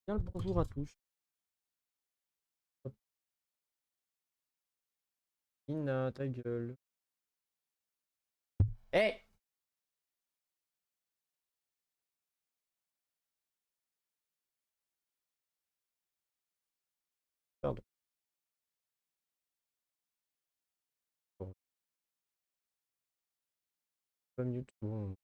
Bien le bonjour à tous. Hop, Ina, ta gueule. Eh Pardon. Bon, pas minutes. Bon.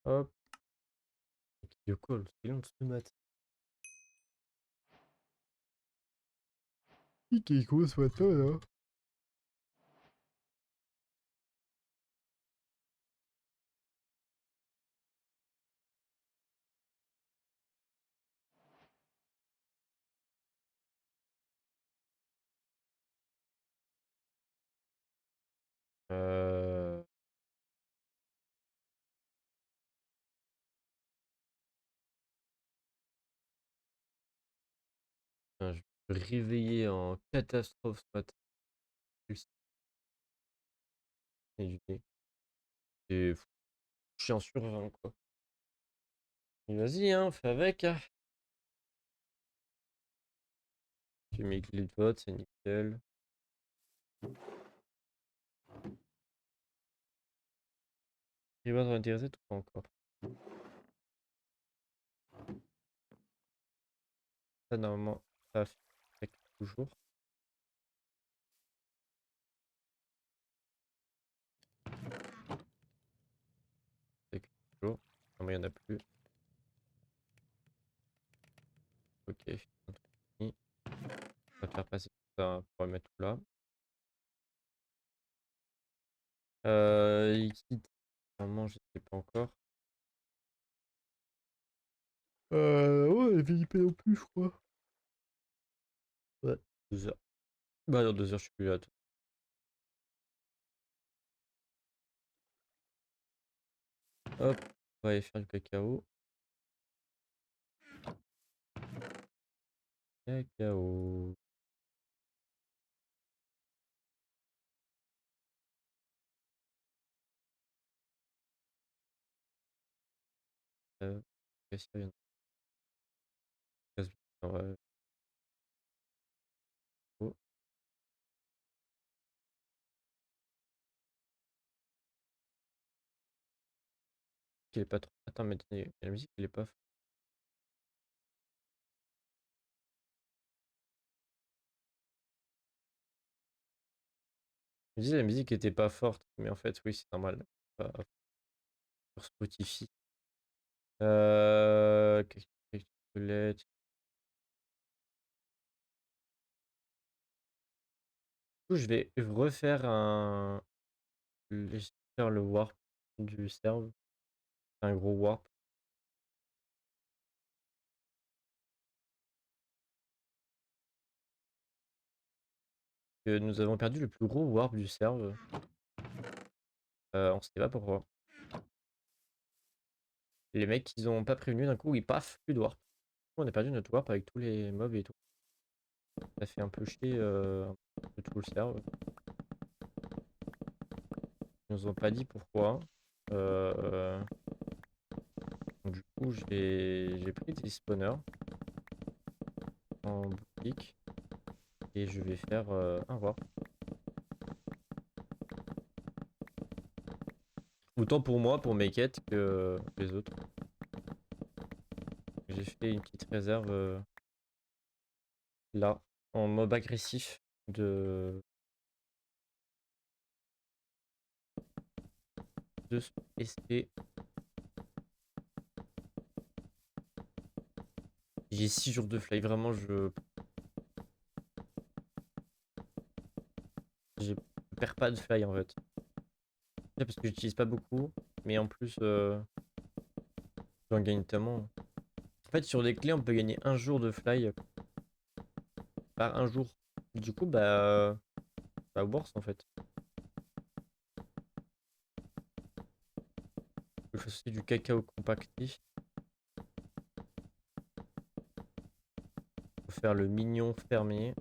Hop. Video call, c'est long de se mettre. Qui est gros ce matin là? Euh... putain, je me suis réveillé en catastrophe ce matin. C'est du nez. C'est chiant sur 20 quoi. Mais vas-y, hein, fais avec. Hein. J'ai mes clés de vote, c'est nickel. Tu vas t'intéresser ou pas encore? Ça, normalement, ça fait toujours. Ça fait toujours. Non, mais il n'y en a plus. Ok, fini. On va faire passer tout ça pour remettre tout là. Liquide. Normalement, je sais pas encore. Ouais, VIP non plus, je crois. Ouais. 2 heures. Bah, dans 2 heures, je suis plus là. Hop, on va aller faire du cacao. Cacao. Qu'est-ce qu'il y a? Ouais. Oh, il est pas trop. Attends, mais attendez, la musique, elle est pas. Je me disais, la musique était pas forte, mais en fait, oui, c'est normal. Pas sur Spotify. Qu'est-ce que tu voulais? Du coup, je vais refaire un. Je vais faire le warp du serve. Un gros warp. Que nous avons perdu le plus gros warp du serve. On sait pas pourquoi. Les mecs, ils ont pas prévenu d'un coup, ils paf, plus de warp. On a perdu notre warp avec tous les mobs et tout. Ça fait un peu chier tout le serve. Ils nous ont pas dit pourquoi. Donc du coup, j'ai pris des spawners en boutique et je vais faire un warp. Autant pour moi, pour mes quêtes, que les autres. J'ai fait une petite réserve là, en mob agressif de, de SP. J'ai 6 jours de fly, vraiment, je perds pas de fly en fait. Déjà parce que j'utilise pas beaucoup, mais en plus, j'en gagne tellement. En fait, sur des clés, on peut gagner un jour de fly par un jour. Du coup, bah worse en fait. Je fais aussi du cacao compacté. Faut faire le mignon fermier.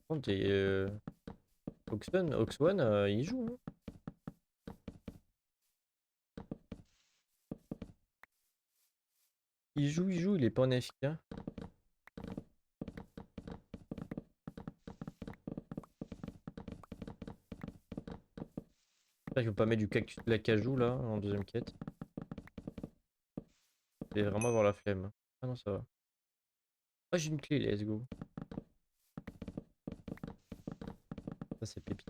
Par contre, Oxone, il joue, hein. Il joue, il est pas en AFK. J'espère qu'il faut pas mettre du cactus de la cajou là en deuxième quête. Je vais vraiment avoir la flemme. Ah non, ça va. Ah, j'ai une clé, let's go. Ça, c'est pépite.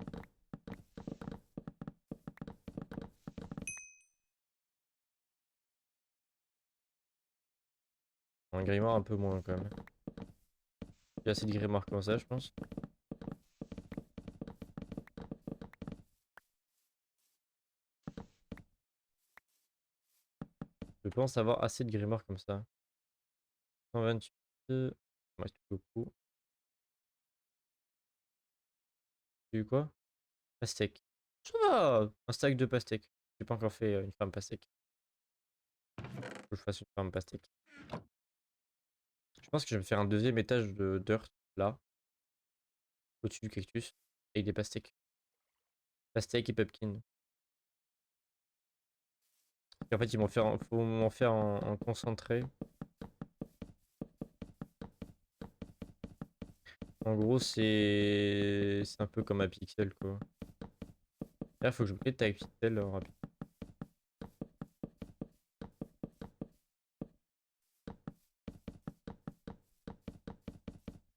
Un grimoire un peu moins quand même. J'ai assez de grimoires comme ça, je pense. Je pense avoir assez de grimoires comme ça. 128. Il me reste beaucoup. J'ai eu quoi? Pastèque. Ça va! Un stack de pastèques. J'ai pas encore fait une farm pastèque. Faut que je fasse une farm pastèque. Je pense que je vais me faire un deuxième étage de dirt là, au-dessus du cactus, avec des pastèques. Pastèques et pumpkin. Et en fait, faut m'en faire en concentré. En gros, c'est un peu comme un pixel quoi. Là, faut que je me mette avec pixel rapide.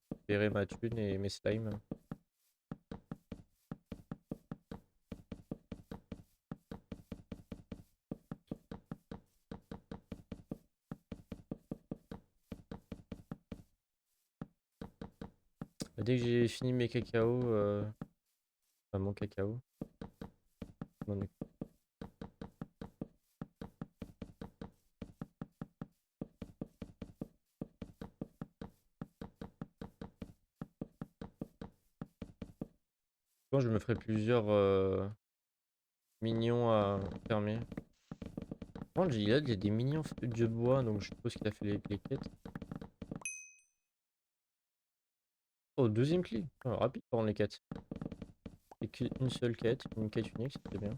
Récupérer ma thune et mes slimes. Dès que j'ai fini mes cacao, enfin mon cacao, je m'en occupe. Bon, je me ferai plusieurs mignons à fermer. Par contre, il y a des mignons de bois, donc je suppose qu'il a fait les quêtes. Oh, deuxième clé. Oh, rapide pendant les quêtes. Et qu'une seule quête, une quête unique, c'était bien.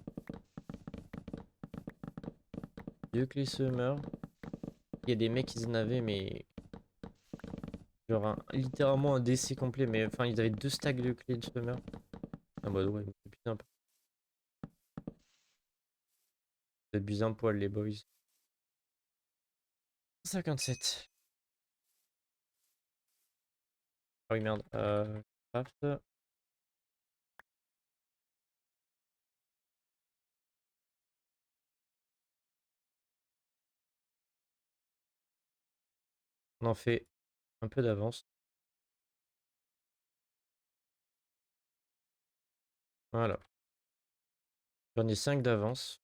Deux clés summer. Il y a des mecs qui en avaient, mais genre littéralement un DC complet. Mais enfin, ils avaient deux stacks de clés de summer. Ah bah ouais, c'est putain, un peu. Vous abusez un poil, les boys. 57. Ah oui, merde. Craft. On en fait un peu d'avance. Voilà. J'en ai 5 d'avance.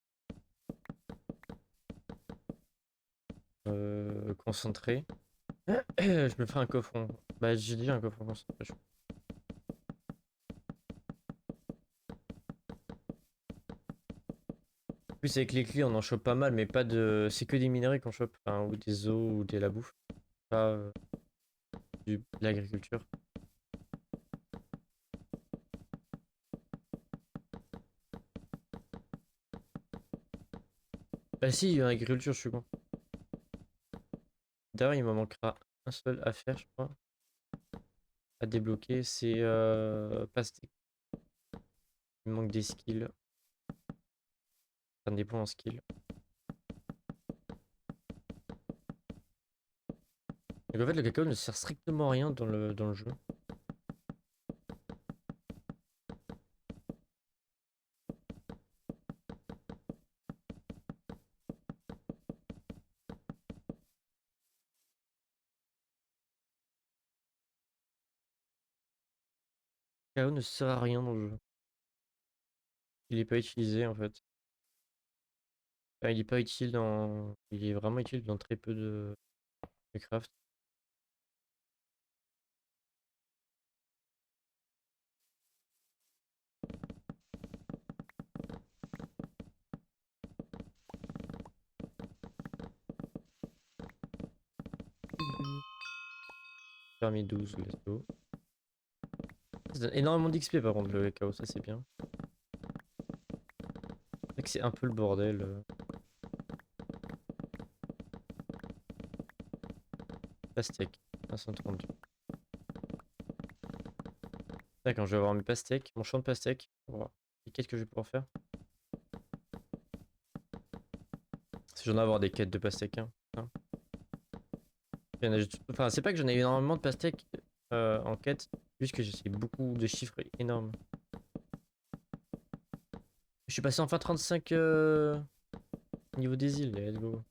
Concentré. Je me ferai un coffre. Bah, j'ai déjà un coffre concentré. En plus, avec les clés, on en chope pas mal, mais pas de. C'est que des minerais qu'on chope. Enfin, ou des os ou de la bouffe. Pas de l'agriculture. Bah, si, agriculture, je suis con. D'ailleurs, il me manquera un seul à faire, je crois. À débloquer, c'est pastèque. Il me manque des skills. Enfin, des points en skill. Donc en fait, le cacao ne sert strictement à rien dans le jeu. Le cacao ne sert à rien dans le jeu. Il est pas utilisé en fait. Enfin, il est pas utile dans. Il est vraiment utile dans très peu de craft. Permis 12, let's go. Ça donne énormément d'XP par contre le chaos, ça c'est bien. C'est vrai que c'est un peu le bordel. Pastèque, 532. Là, quand je vais avoir mes pastèques, mon champ de pastèques, on va voir les quêtes que je vais pouvoir faire. Si j'en ai avoir des quêtes de pastèques, hein. Enfin, c'est pas que j'en ai énormément de pastèques en quête, juste que j'ai beaucoup de chiffres énormes. Je suis passé enfin 35 au niveau des îles, let's go.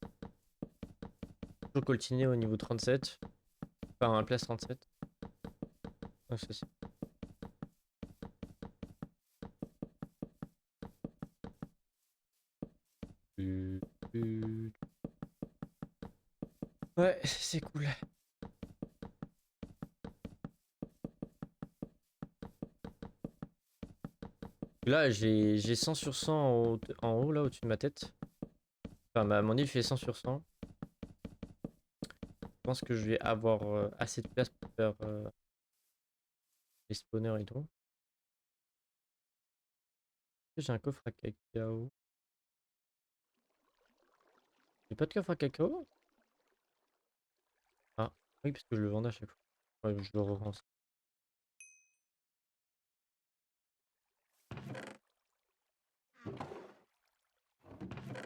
Toujours coltiné au niveau 37. Enfin, un place 37. Ah, ça, c'est... Ouais, c'est cool. Là, j'ai 100 sur 100 en haut, là, au-dessus de ma tête. Enfin, mon île fait 100 sur 100. Je pense que je vais avoir assez de place pour faire les spawners et tout. J'ai un coffre à cacao. J'ai pas de coffre à cacao? Ah, oui, parce que je le vendais à chaque fois. Ouais, je le revends.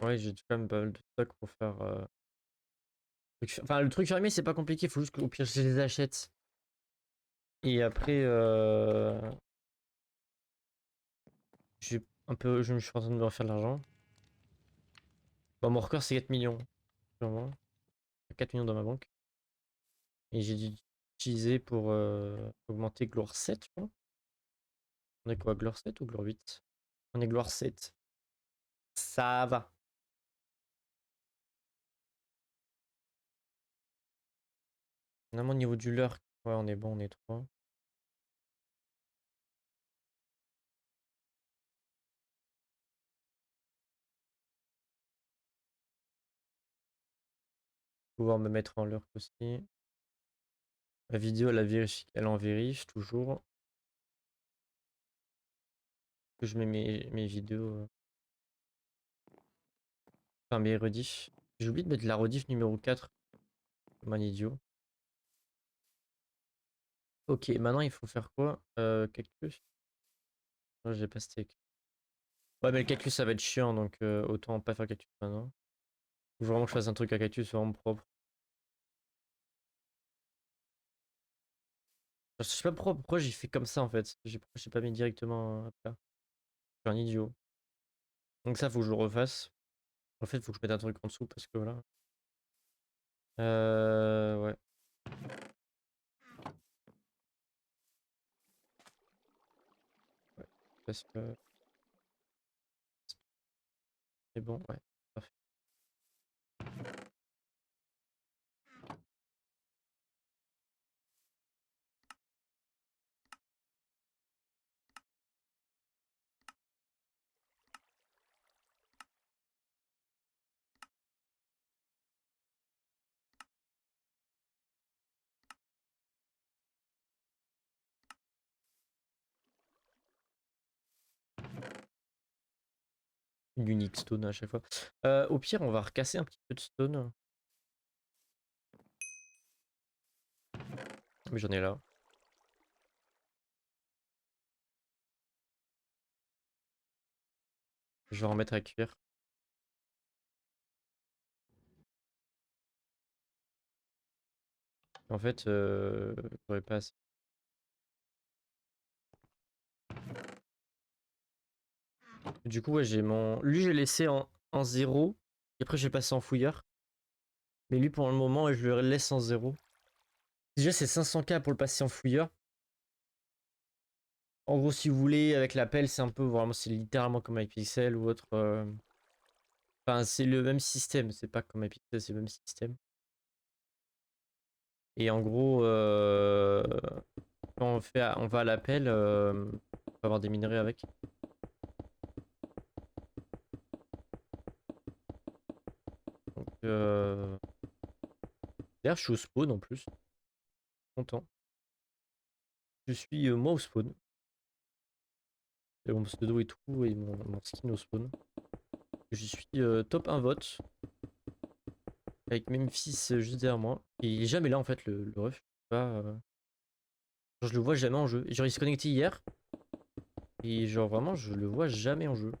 Ouais, j'ai quand même pas mal de stock pour faire. Enfin, le truc fermé, c'est pas compliqué, faut juste qu'au pire, je les achète. Et après, je suis en train de me refaire de l'argent. Bon, mon record, c'est 4 millions. Sûrement. 4 millions dans ma banque. Et j'ai dû utiliser pour augmenter gloire 7, je crois. On est quoi, gloire 7 ou gloire 8? On est gloire 7. Ça va. Finalement, au niveau du leurre, ouais, on est bon, on est 3. Pouvoir me mettre en lurk aussi. La vidéo, elle en vérifie toujours. Que je mets mes vidéos. Enfin, mes rediffs. J'ai oublié de mettre la rediff numéro 4. Comme un idiot. Ok, maintenant il faut faire quoi? Cactus? Oh, j'ai pas steak. Ouais, mais le cactus ça va être chiant donc autant pas faire cactus maintenant. Faut vraiment que je fasse un truc à cactus vraiment propre. Je sais pas pourquoi j'ai fait comme ça en fait. Pourquoi j'ai pas mis directement à plat. Je suis un idiot. Donc ça faut que je le refasse. En fait, faut que je mette un truc en dessous parce que voilà. Ouais. Ouais. Parce que c'est bon, ouais. Parfait. Une unique stone à chaque fois. Au pire, on va recasser un petit peu de stone. Mais j'en ai là. Je vais en remettre à cuire. En fait, j'aurais pas assez. Du coup, ouais, j'ai mon. Lui, j'ai laissé en 0. Et après, j'ai passé en fouilleur. Mais lui, pour le moment, je le laisse en 0. Déjà, c'est 500K pour le passer en fouilleur. En gros, si vous voulez, avec la pelle, c'est un peu. Vraiment, c'est littéralement comme iPixel ou autre. Enfin, c'est le même système. C'est pas comme iPixel, c'est le même système. Et en gros, quand on va à la pelle, on va avoir des minerais avec. Donc, d'ailleurs, je suis au spawn en plus. Content. Je suis moi au spawn. Et mon pseudo et tout, et mon skin au spawn. Je suis top 1 vote. Avec Memphis juste derrière moi. Et il est jamais là en fait le ref. Pas, genre, je le vois jamais en jeu. Genre il s'est connecté hier. Et genre vraiment je le vois jamais en jeu.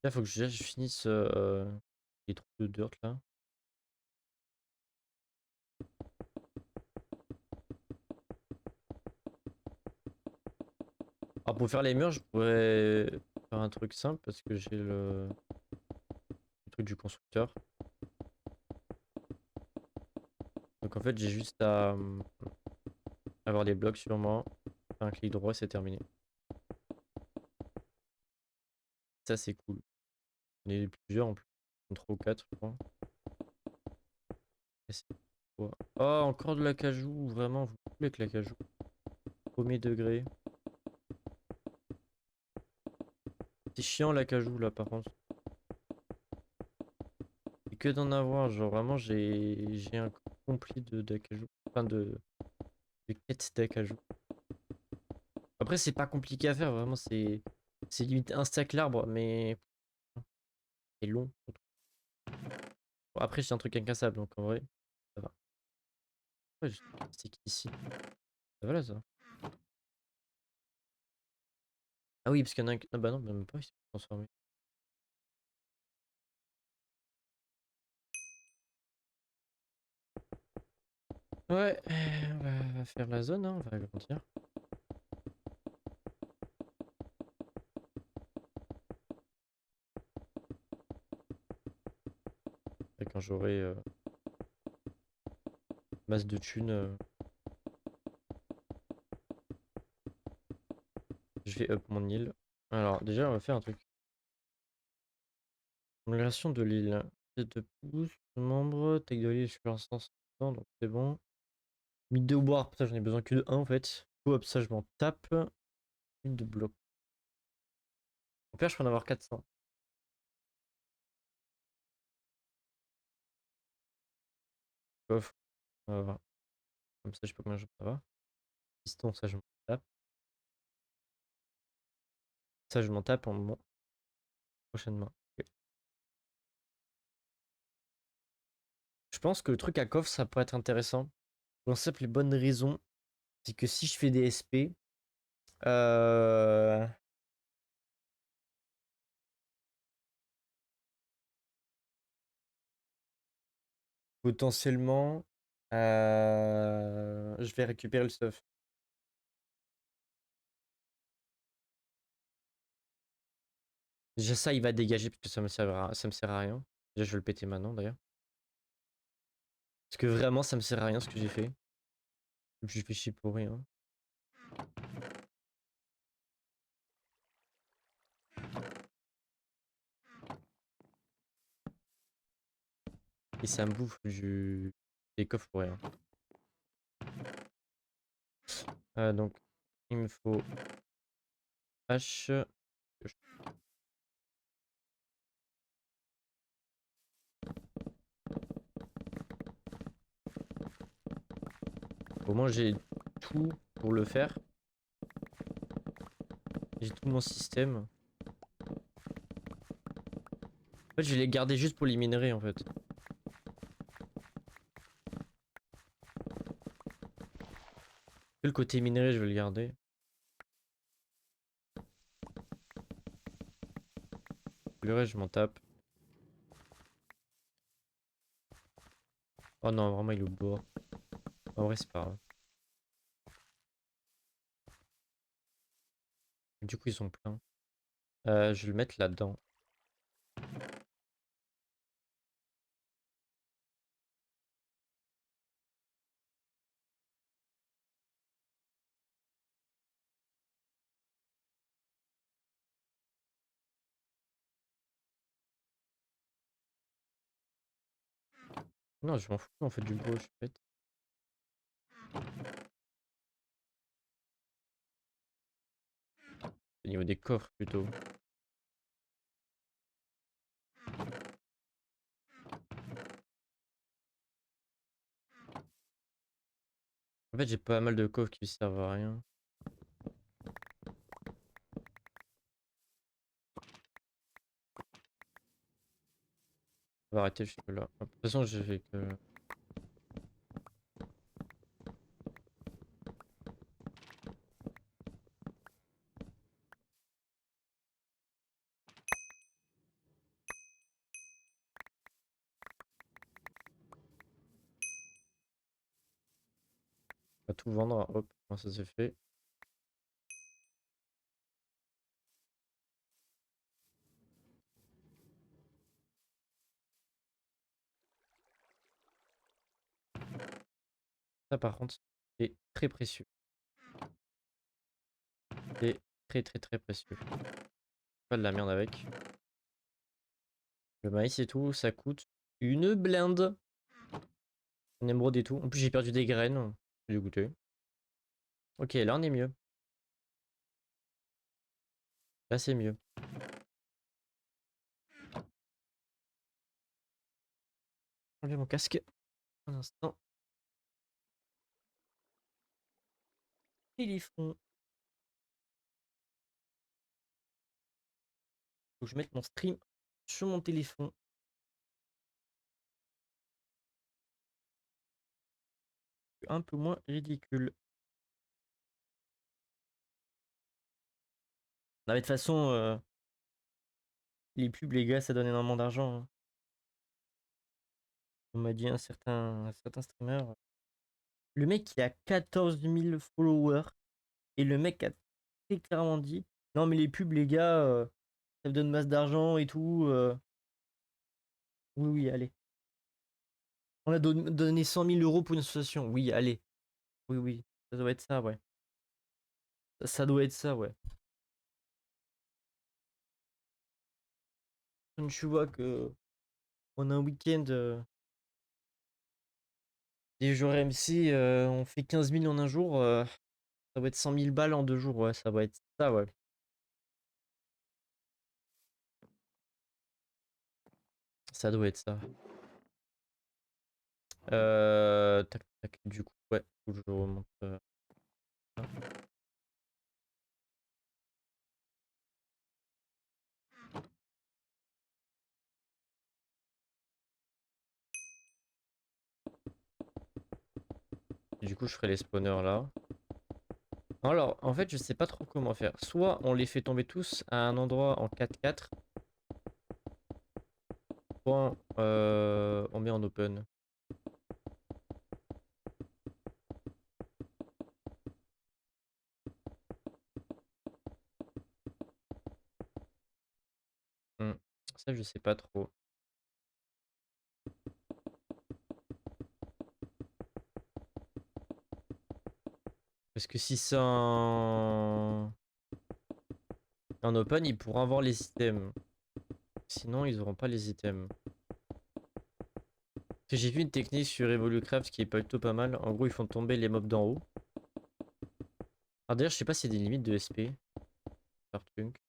Là faut que je finisse les trous de dirt là. Alors pour faire les murs je pourrais faire un truc simple parce que j'ai le truc du constructeur. Donc en fait j'ai juste à avoir des blocs sur moi. Un clic droit c'est terminé. Ça c'est cool. On est plusieurs en plus. 3 ou 4 je crois. Et c'est quoi? Oh encore de l'acajou, vraiment vous voulez avec l'acajou. Premier degré. C'est chiant l'acajou là par contre. C'est que d'en avoir, genre vraiment j'ai un complet de d'acajou. Enfin de quêtes d'acajou. Après c'est pas compliqué à faire, vraiment c'est limite un stack l'arbre, mais c'est long. Bon, après j'ai un truc incassable donc en vrai ça va. Ouais, c'est ici. Ça va là ça. Ah oui parce qu'il y en a un. Ah bah non, même pas, il s'est transformé. Ouais, on va faire la zone, hein, on va agrandir. Et quand j'aurai masse de thunes, je vais up mon île. Alors déjà on va faire un truc. Amélioration de l'île. De pouce, membre, tech de l'île, je suis à 100%, donc c'est bon. Mythe de boire, putain j'en ai besoin que de 1 en fait. Hop, ça je m'en tape. Une de bloc. Au pire je peux en avoir 400. Coffre, voilà. Comme ça je sais pas combien ça va. Piston, ça je m'en tape. Ça je m'en tape en mon prochainement. Ok. Je pense que le truc à coffre ça pourrait être intéressant. Pour simple et bonne raison, c'est que si je fais des SP, euh, potentiellement, je vais récupérer le stuff. Déjà ça il va dégager parce que ça me sert à rien. Déjà je vais le péter maintenant d'ailleurs. Parce que vraiment ça me sert à rien ce que j'ai fait. Je fais chier pour rien. Et ça me bouffe des coffres pour rien. Donc il me faut H. Au moins j'ai tout pour le faire. J'ai tout mon système. En fait je vais les garder juste pour les minerais en fait. Que le côté minerai je vais le garder. Le reste je m'en tape. Oh non vraiment il est au bord. En vrai c'est pas grave. Du coup ils sont pleins. Je vais le mettre là-dedans. Non je m'en fous en fait du bois je suis bête. Au niveau des coffres plutôt. En fait, j'ai pas mal de coffres qui servent à rien. On va arrêter jusque là. De toute façon, j'ai fait que. On va tout vendre. Hop, comment ça s'est fait. Ça, par contre, c'est très précieux. C'est très précieux. Pas de la merde avec. Le maïs et tout, ça coûte une blinde. Un émeraude et tout. En plus, j'ai perdu des graines. J'ai dégoûté. Ok, là, on est mieux. Là, c'est mieux. Enlever mon casque. Un instant. Téléphone. Faut que je mette mon stream sur mon téléphone. Un peu moins ridicule. Non, mais de toute façon, les pubs, les gars, ça donne énormément d'argent, hein. On m'a dit un certain streamer. Le mec, il a 14 000 followers. Et le mec a très clairement dit non, mais les pubs, les gars, ça me donne masse d'argent et tout. Oui, oui, allez. On a donné 100 000 euros pour une association. Oui, allez. Oui, oui. Ça doit être ça, ouais. Ça doit être ça, ouais. Quand tu vois que on a un week-end des jours MC, on fait 15 000 en un jour. Ça va être 100 000 balles en 2 jours, ouais. Ça va être ça, ouais. Ça doit être ça. Tac, tac. Du coup, ouais. Faut que je remonte. Du coup, je ferai les spawners là. Alors, en fait, je sais pas trop comment faire. Soit on les fait tomber tous à un endroit en 4-4, soit on met en open. Hmm. Ça, je sais pas trop. Parce que si c'est en open, ils pourront avoir les items. Sinon, ils auront pas les items. Parce que j'ai vu une technique sur Evolucraft qui est plutôt pas mal. En gros, ils font tomber les mobs d'en haut. Alors d'ailleurs, je sais pas s'il y a des limites de SP. Par truc.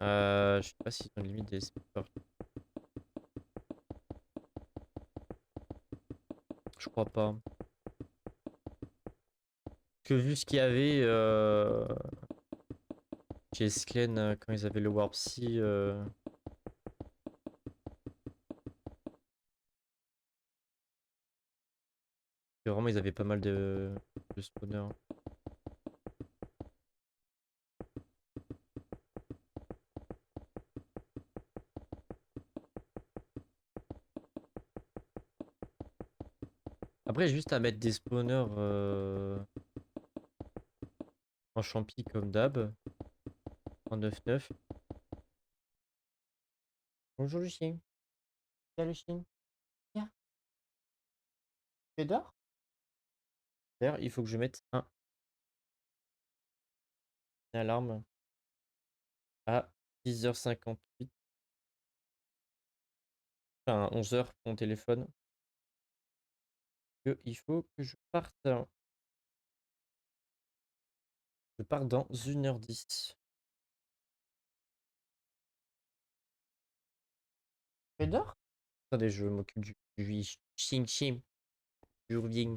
Je sais pas s'ils ont une limite de SP. Je crois pas. Que vu ce qu'il y avait chez Sklen quand ils avaient le Warp Sea, que vraiment ils avaient pas mal de spawners. Après, juste à mettre des spawners en champi comme d'hab, en 9-9. Bonjour Lucien. Salut Lucien. Viens. Tu dors? D'ailleurs, il faut que je mette une alarme à 10h58. Enfin, 11 h pour mon téléphone. Il faut que je parte. Je pars dans 1 h 10. J'adore. Attendez, je m'occupe du chim chim. Je reviens.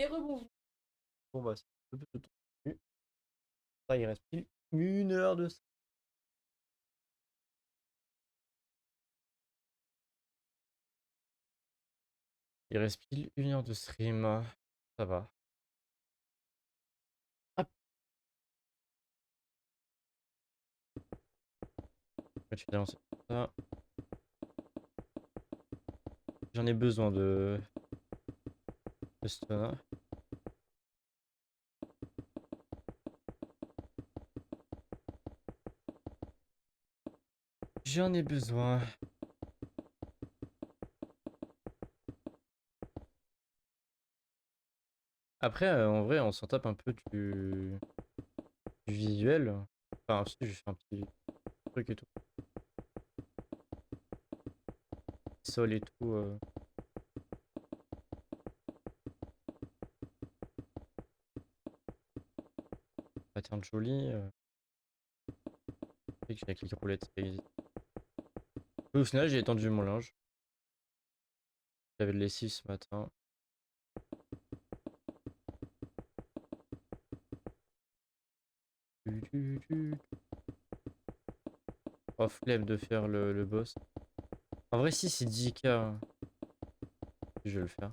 Et rebonjour. Bon bah c'est un peu de temps. Ça, il reste pile 1 heure de ça. Il reste pile 1 heure de stream. Ça va. Hop. Je vais lancer ça. J'en ai besoin de stunner. J'en ai besoin. Après, en vrai, on s'en tape un peu du visuel. Enfin, si, je fais un petit truc et tout. Sol et tout. Pattern joli. Et que j'ai avec les roulettes, ça existe. Au final, j'ai étendu mon linge. J'avais de lessive ce matin. Oh, flemme de faire le boss. En vrai, si c'est 10K, je vais le faire.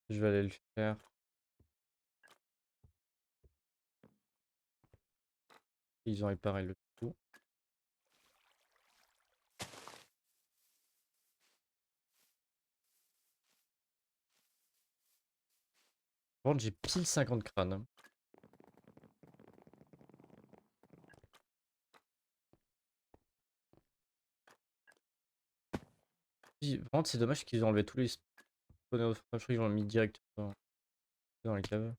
Je vais aller le faire. Ils ont réparé le tout. Par contre, j'ai pile 50 crânes. Par contre, c'est dommage qu'ils ont enlevé tous les spawners de frappe. Je crois qu'ils l'ont mis direct dans les caves.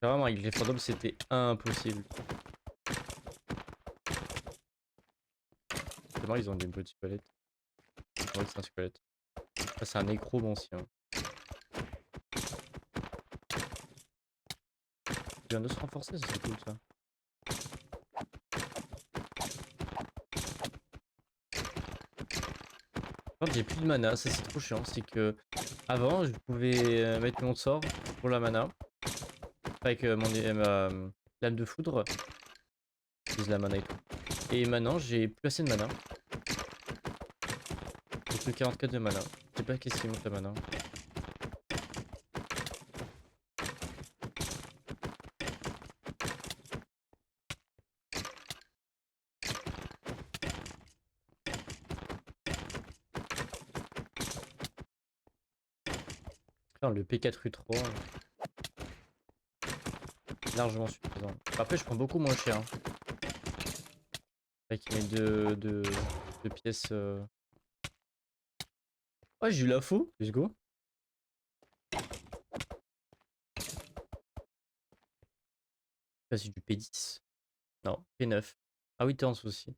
Vraiment, avec les fantômes, c'était impossible. C'est marrant, ils ont des petits squelettes. C'est vrai que c'est un squelette. Ça, c'est un nécromancien. Il vient de se renforcer, ça c'est cool ça. Par contre, j'ai plus de mana, ça c'est trop chiant. C'est que avant, je pouvais mettre mon sort pour la mana. Avec ma lame de foudre. J'utilise la mana et tout. Et maintenant, j'ai plus assez de mana. J'ai plus 44 de mana. Je sais pas qu'est-ce qui monte la mana. Là, le P4U3 largement suffisant. Après, je prends beaucoup moins cher. Hein. Avec mes deux pièces. Oh, j'ai eu la faux. Let's go. Ça, c'est du P10. Non, P9. Ah oui, t'es en dessous aussi.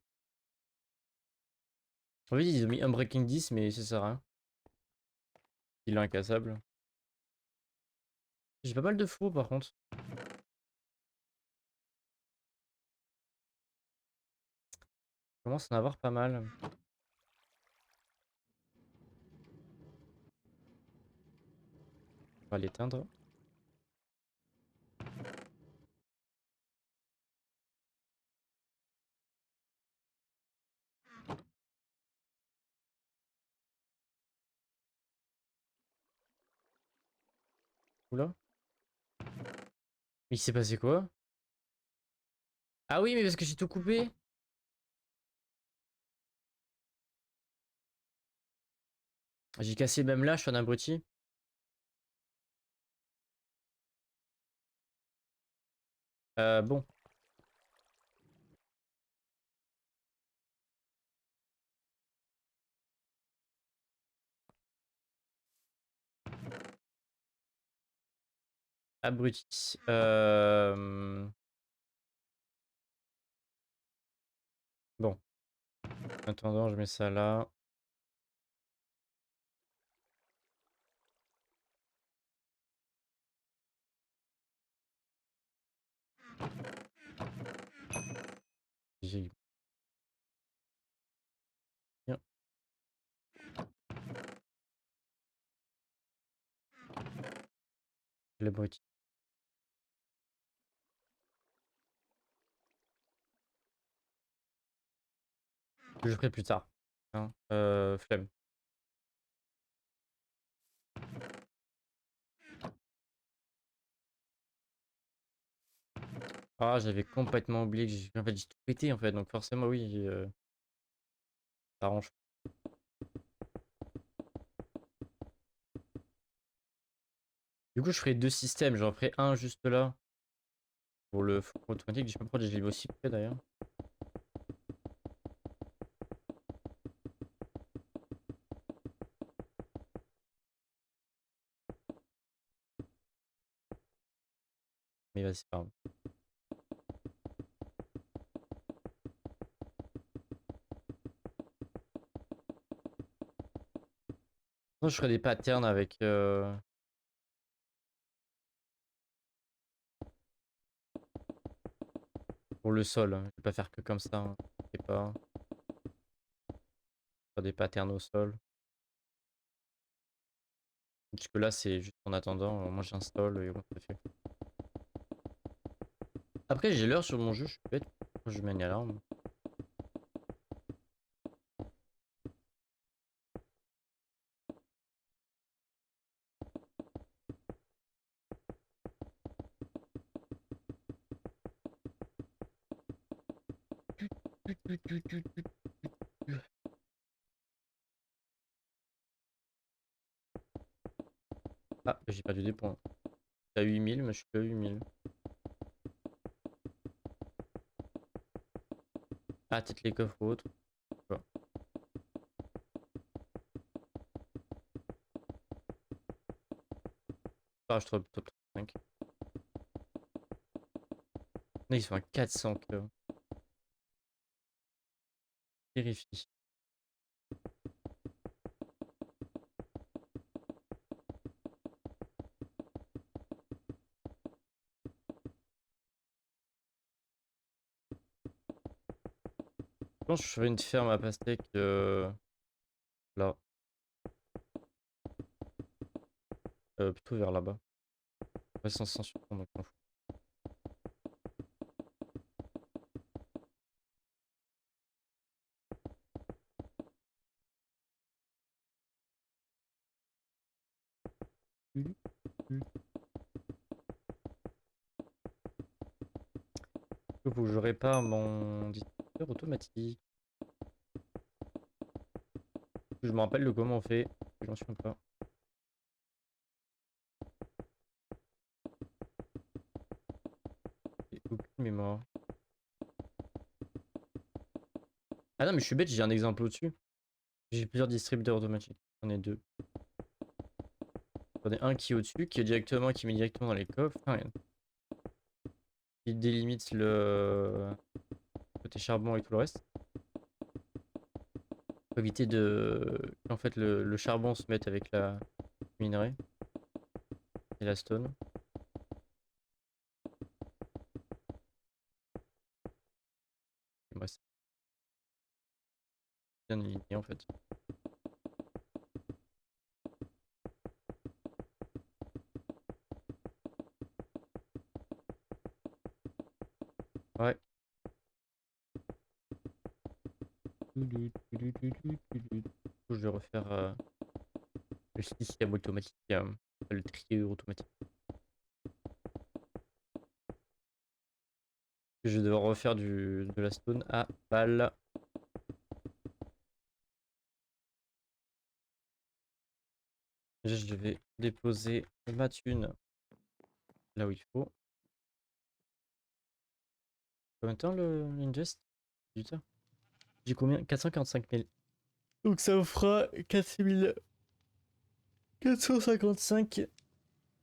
En fait, ils ont mis un Breaking 10, mais ça sert à rien. Il est incassable. J'ai pas mal de faux par contre. Je commence à en avoir pas mal. On va l'éteindre. Oula. Mais il s'est passé quoi? Ah oui, mais parce que j'ai tout coupé. J'ai cassé même là, je suis un abruti. Bon. Abruti. En attendant, je mets ça là. J'ai bien. L'abruti. Je ferai plus tard. Hein. Flemme. Ah, j'avais complètement oublié que j'ai en fait, j'ai tout pété en fait, donc forcément oui, ça arrange. Du coup, je ferai deux systèmes. J'en ferai un juste là pour le four automatique. Je sais pas pourquoi je l'ai aussi près d'ailleurs. Mais vas-y, c'est pas grave. Sinon, je ferai des patterns avec pour le sol. Hein. Je vais pas faire que comme ça. Hein. Je sais pas. Faire des patterns au sol. Parce que là, c'est juste en attendant. Moi, j'installe et bon, ça fait. Après, j'ai l'heure sur mon jeu. Je suis bête. Je mets une alarme. Ah, j'ai perdu des points. T'as 8000, mais je suis pas à 8000. Ah, peut-être les coffres ou autre. Quoi. Ah, je suis top 5. Non, ils sont à 400 que. Vérifie. Je pense que je ferai une ferme à pastèque là. Plutôt vers là-bas. Ouais, sans surprendre, donc on fout. Il faut que je répare mon distributeur automatique. Je me rappelle de comment on fait. Je m'en souviens pas. J'ai aucune mémoire. Ah non, mais je suis bête, j'ai un exemple au-dessus. J'ai plusieurs distributeurs automatiques. J'en ai deux. J'en ai un qui est au-dessus, qui met directement dans les coffres. Enfin, qui délimite le côté charbon et tout le reste. Pour éviter qu'en fait le charbon se mette avec la minerai et la stone. Et moi, c'est bien aligné en fait. Ouais. Je vais refaire le système automatique, le trieur automatique. Je vais devoir refaire de la stone à balle. Déjà, je vais déposer ma thune là où il faut. Combien de temps l'invest? J'ai combien? 445 000. Donc ça vous fera 4455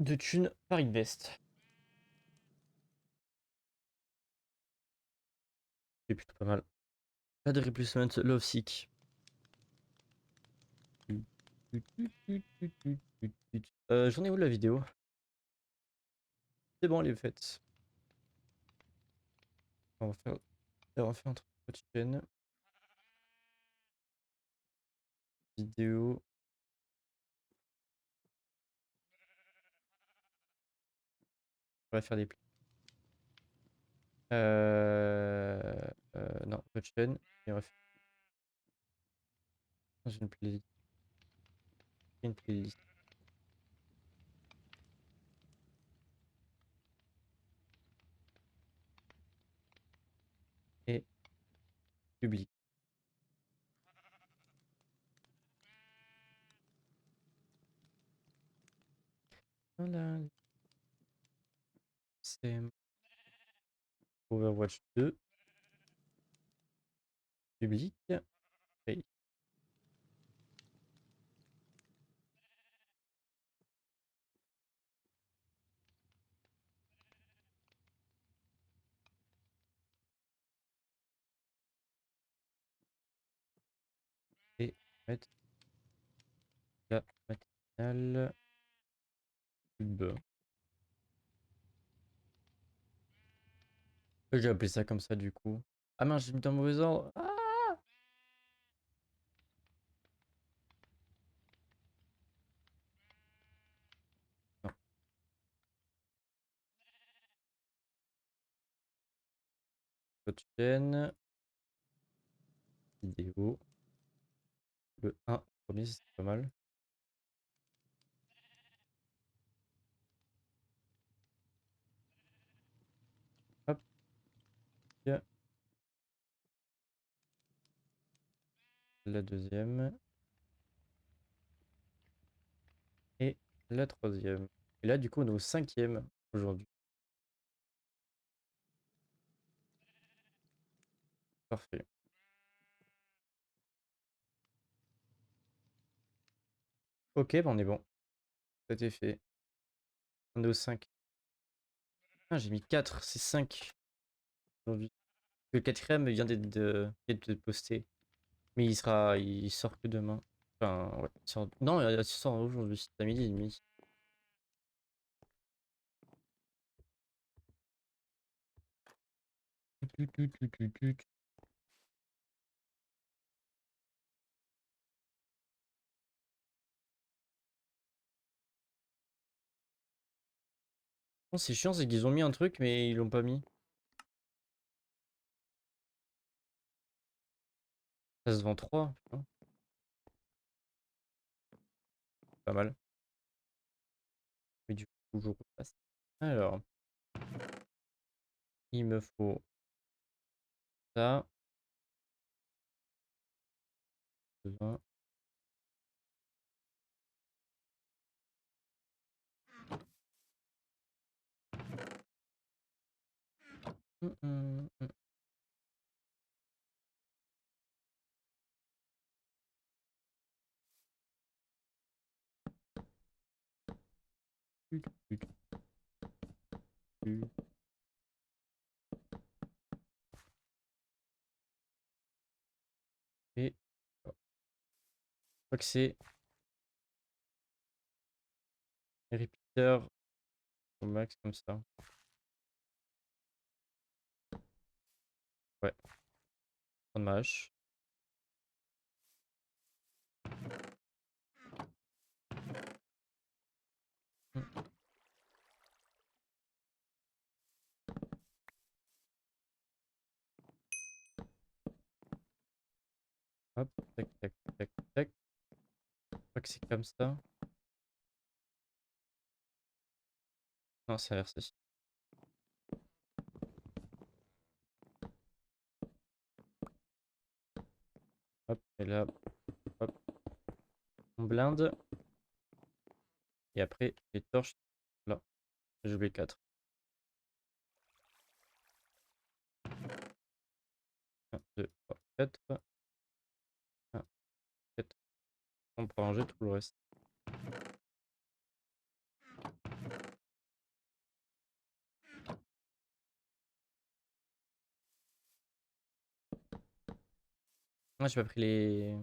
de thunes par invest. C'est plutôt pas mal. Pas de replacement Lovesick. J'en ai où la vidéo? C'est bon, elle est faite. On va faire un truc de chaîne. Vidéo. On va faire des plis. Non, pas de chaîne. Et on va faire dans une playlist. Une playlist. Et public. Voilà. C'est Overwatch 2. Public. Et mettre la matinale pub. J'ai appelé ça comme ça du coup. Ah mince, j'ai mis dans le mauvais ordre. Ah non, autre chaîne. Vidéo. Le 1 premier, c'est pas mal. Hop. Yeah. La deuxième. Et la troisième. Et là, du coup, on est au cinquième aujourd'hui. Parfait. Ok, ben on est bon. C'était fait. On est au 5. Ah, j'ai mis 4, c'est 5 aujourd'hui. Le quatrième vient d'être posté. Mais il sort que demain. Enfin, ouais. Non, il sort aujourd'hui, c'est à midi et demi. Bon, c'est chiant, c'est qu'ils ont mis un truc, mais ils l'ont pas mis. Ça se vend 3, putain. Pas mal. Mais du coup, je repasse. Alors, il me faut ça. Besoin. Hum, hum, hum. Tu, tu, tu. Et je crois que c'est repeater au max comme ça. Ouais, prendre ma hache. Hum. Hop, tac, tac, tac, tac. Je crois que c'est comme ça. Non, c'est inversé. Hop, et là, hop, on blinde. Et après, les torches, là. J'ai oublié 4. 1, 2, 3, 4. 1, 4. On pourra ranger tout le reste. Ah, j'ai pas pris les...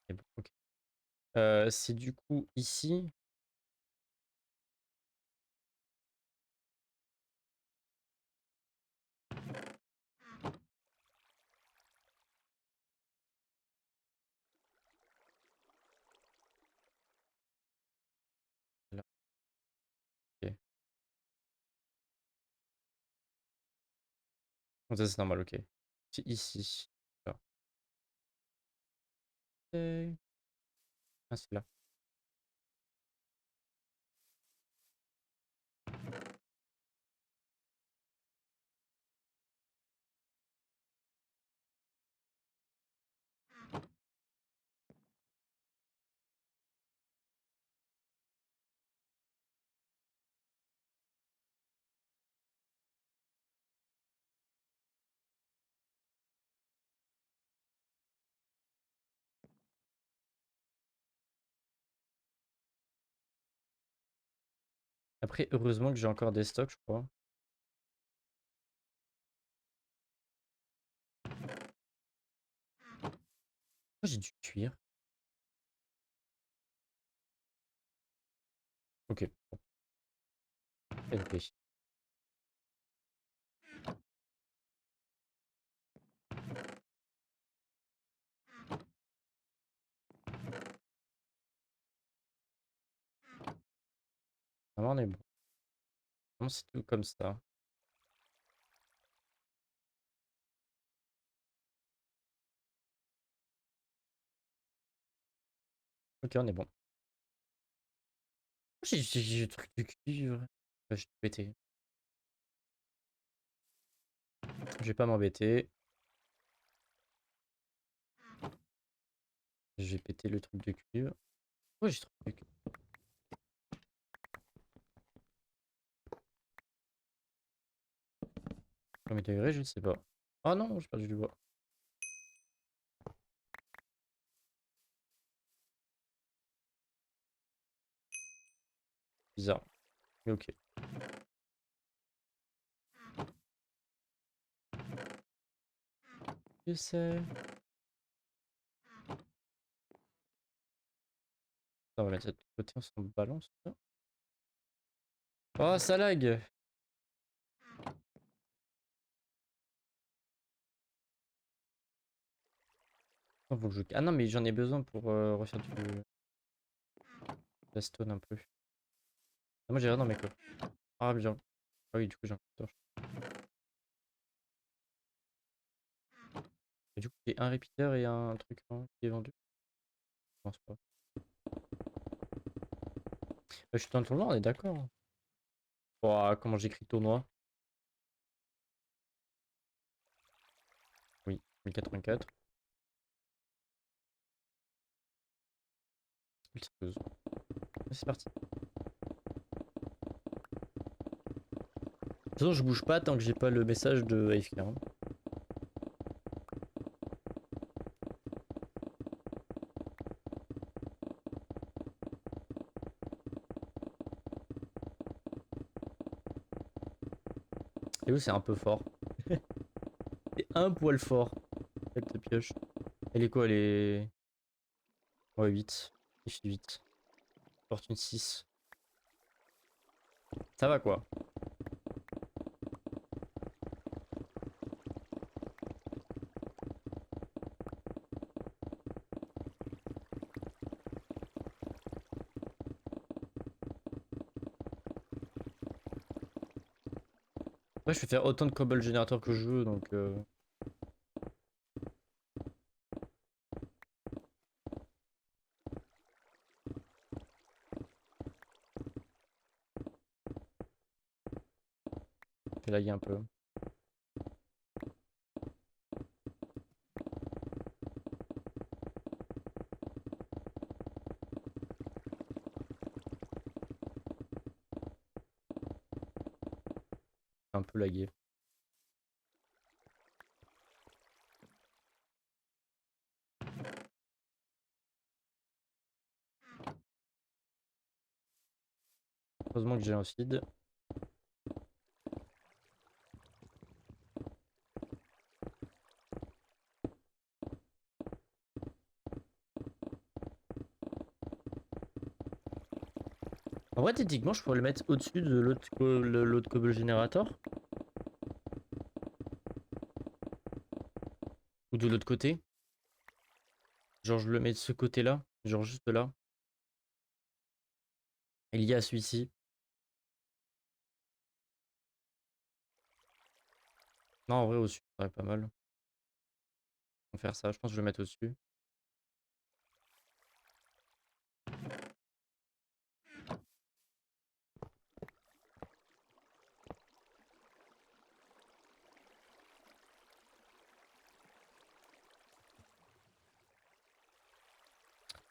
C'est bon, ok. C'est du coup ici. Là, ok. Donc ça c'est normal, ok. C'est ici. Là. Ah, c'est là. Après, heureusement que j'ai encore des stocks, je crois. Pourquoi j'ai du cuir? Ok. Bon. LP. Vraiment, on est bon. Vraiment, c'est tout comme ça. Ok, on est bon. J'ai le truc de cuivre. Je vais péter. Je vais pas m'embêter. Je vais péter le truc de cuivre. Oh, j'ai trop de cuivre. Combien de degrés, je sais pas. Oh non, j'ai perdu du bois. Bizarre. Mais ok. Je sais. On va mettre ça de côté, on s'en balance. Ça. Oh, ça lag! Oh, faut que je... Ah non, mais j'en ai besoin pour refaire du... la stone un peu. Ah, moi j'ai rien dans mes coffres. Ah, bien. Ah oui, du coup j'ai un torche. Et du coup, j'ai un repeater et un truc hein, qui est vendu. Je pense pas. Je suis dans le tournoi, on est d'accord. Oh, comment j'écris tournoi? Oui, 1084. 1012. C'est parti. De toute façon, je bouge pas tant que j'ai pas le message de AFK. Hein. Et où c'est un peu fort. C'est un poil fort. Elle te pioche. Elle est quoi? Elle est. Ouais, 8. Il fait 8. Fortune 6. Ça va quoi. Moi, je peux faire autant de cobble générateur que je veux donc. Je vais laguer un peu. Un peu lagué. Heureusement que j'ai un feed. En vrai, techniquement, je pourrais le mettre au-dessus de l'autre Cobble Generator. Ou de l'autre côté. Genre, je le mets de ce côté-là. Genre, juste là. Et lié à celui-ci. Non, en vrai, au-dessus, ça serait pas mal. On va faire ça. Je pense que je vais le mettre au-dessus.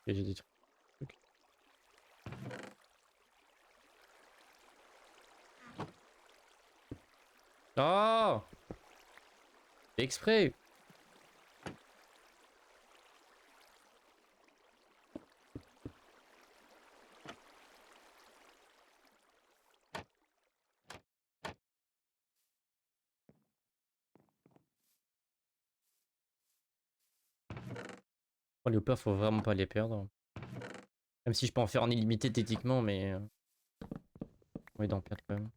Et j'ai des trucs. Oh! Exprès! Oh, les hoppers, faut vraiment pas les perdre. Même si je peux en faire en illimité techniquement, mais... Oui, d'en perdre quand même.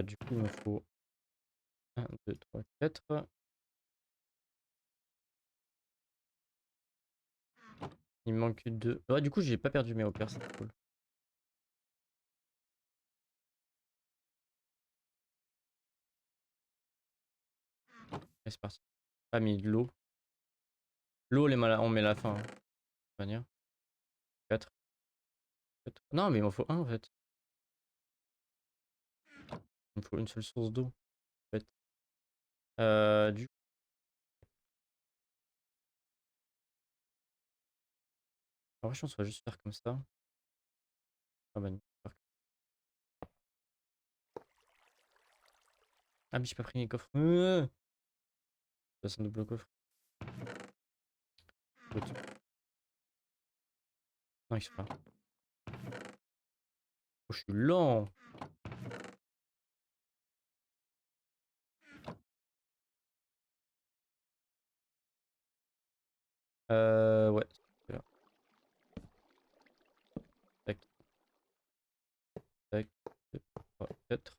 Du coup, il me faut 1, 2, 3, 4. Il me manque 2. Ouais, du coup, j'ai pas perdu mes hoppers, c'est cool. Et c'est parti. Ah, mais de l'eau. L'eau, on met la fin. Hein, de toute manière. 4. Non, mais il m'en faut un en fait. Il me faut une seule source d'eau. En fait. Du coup. En vrai, je pense qu'on va juste faire comme ça. Ah bah non. Ah, mais j'ai pas pris les coffres. C'est un double coffre. Écoute. Non, ils sont là. Oh, je suis lent. Ouais. C'est là. Tac, tac, 2, 3, 4.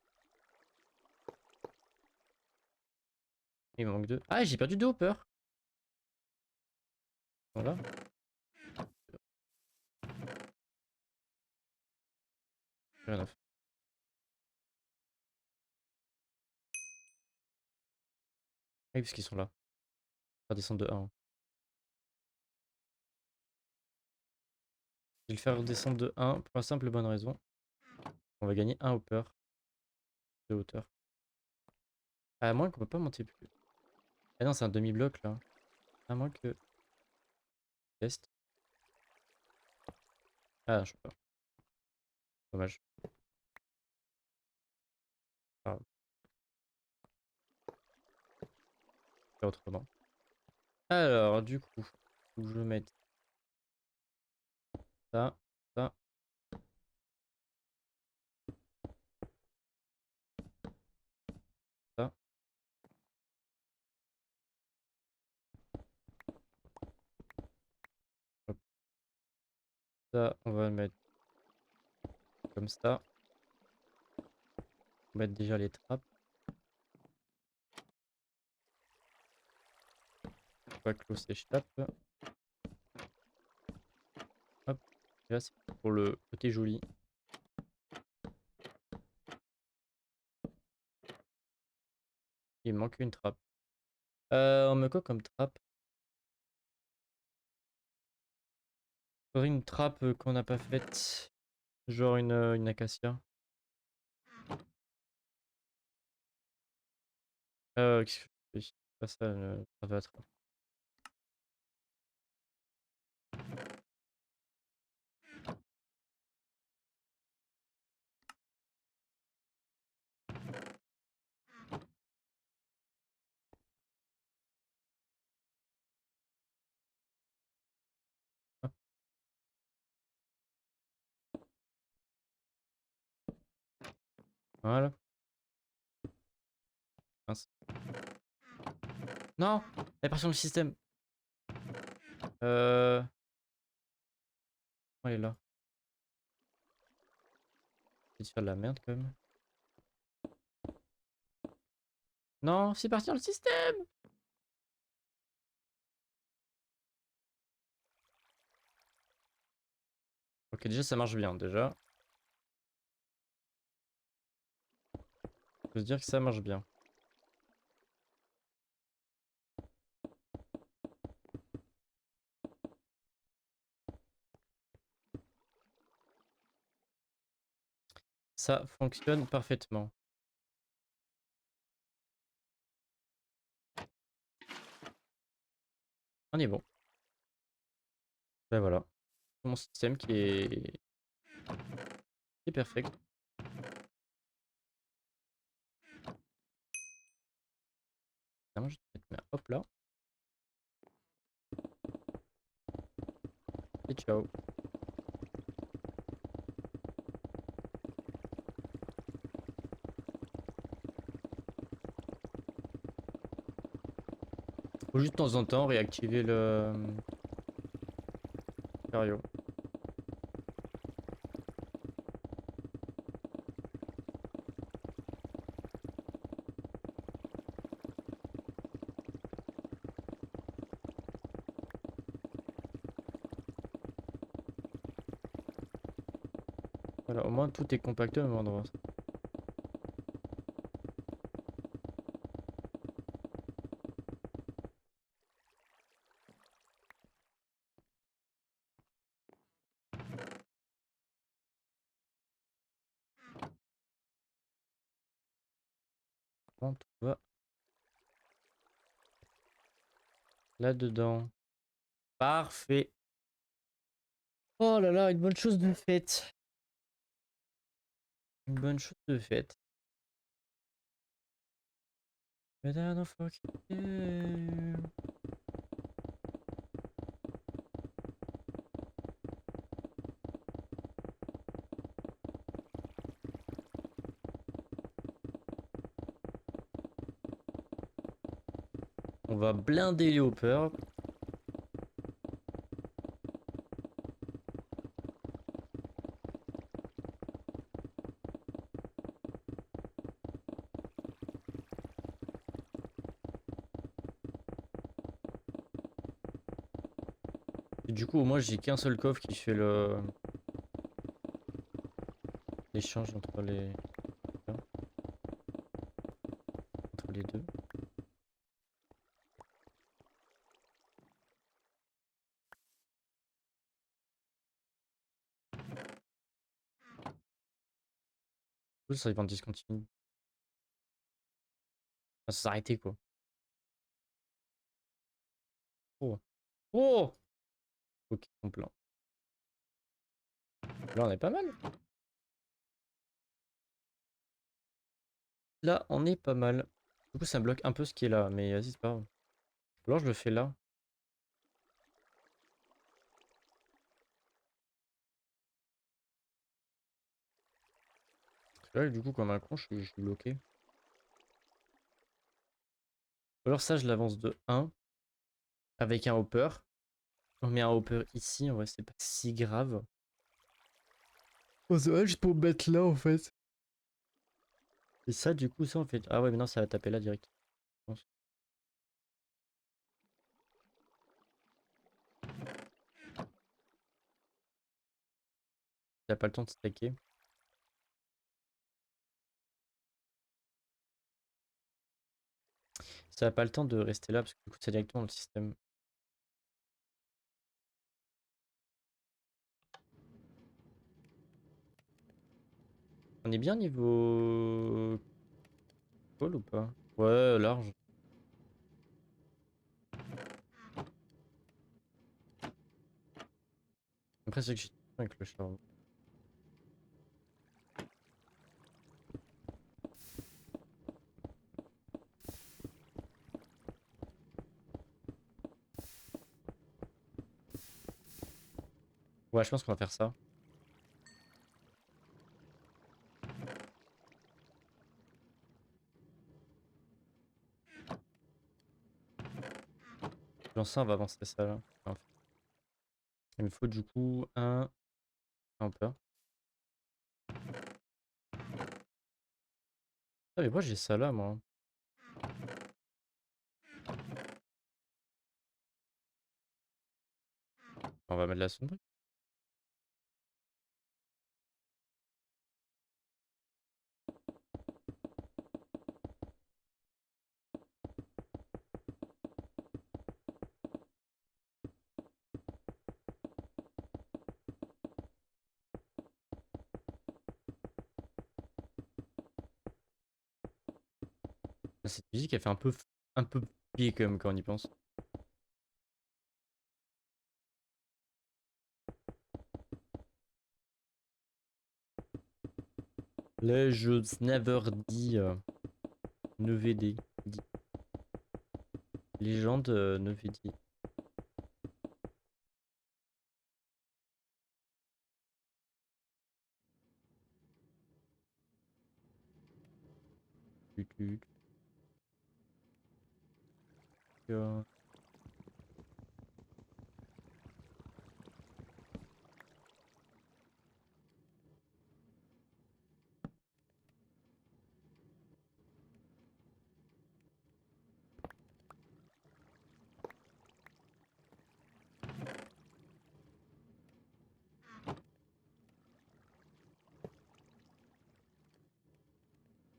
Il me manque 2. Ah, j'ai perdu 2 hoppers. Voilà. Rien à faire. Ah oui, parce qu'ils sont là. On va descendre de 1. Je vais le faire descendre de 1 pour la simple et bonne raison. On va gagner 1 hopper de hauteur. À moins qu'on peut pas monter plus. Ah non, c'est un demi-bloc là. À moins que... Test. Ah, je peux pas. Dommage. Ah, faire autrement. Alors, du coup, faut que je mette ça, ça, ça. Hop. Ça, on va le mettre comme ça. On va mettre déjà les trappes. Pas que l'eau s'échappe. Hop. Et là, c'est pour le côté joli. Il me manque une trappe. On met quoi comme trappe? Faudrait une trappe qu'on n'a pas faite. Genre une acacia. Qu'est-ce que je fais? Pas ça, ça va être. Voilà. Mince. Non! Elle part sur le système. Euh... Oh, elle est là. Je vais te faire de la merde quand même. Non, c'est parti dans le système! Ok, déjà ça marche bien, déjà. On peut se dire que ça marche bien. Ça fonctionne parfaitement. On est bon. Ben voilà. Mon système qui est parfait. Ah, moi, je vais te mettre, hop là. Et ciao. Faut juste de temps en temps réactiver le chariot. Voilà, au moins tout est compacté au même endroit. Bon, tout va là-dedans. Parfait. Oh là là, une bonne chose de faite. Une bonne chose de faite. But I don't fucking care. On va blinder les hoppers. Et du coup, moi, j'ai qu'un seul coffre qui fait l'échange entre les deux. Ça va discontinue. Ah, ça s'est arrêté quoi. Oh. Oh. Ok, on plan. Là, on est pas mal. Là, on est pas mal. Du coup, ça bloque un peu ce qui est là, mais vas-y, c'est pas grave. Alors, je le fais là. Parce que là, du coup, comme un con, je suis bloqué. Alors, ça, je l'avance de 1 avec un hopper. On met un hopper ici, en vrai, c'est pas si grave. Oh, c'est juste pour mettre là, en fait. Et ça, du coup, ça, on fait. Ah ouais, mais non, ça va taper là direct. Je pense. Il a pas le temps de stacker. Ça a pas le temps de rester là parce que du coup, c'est directement dans le système. On est bien niveau call ou pas? Ouais, large. Après, c'est que j'ai avec le char. Ouais, je pense qu'on va faire ça. Genre ça, on va avancer ça là. En fait. Il me faut du coup un... Un peu. Ah mais moi j'ai ça là moi. On va mettre la sonnerie. Cette musique elle fait un peu pied quand même quand on y pense. Les jeux Never dit 9D. Légende 9D. Ok,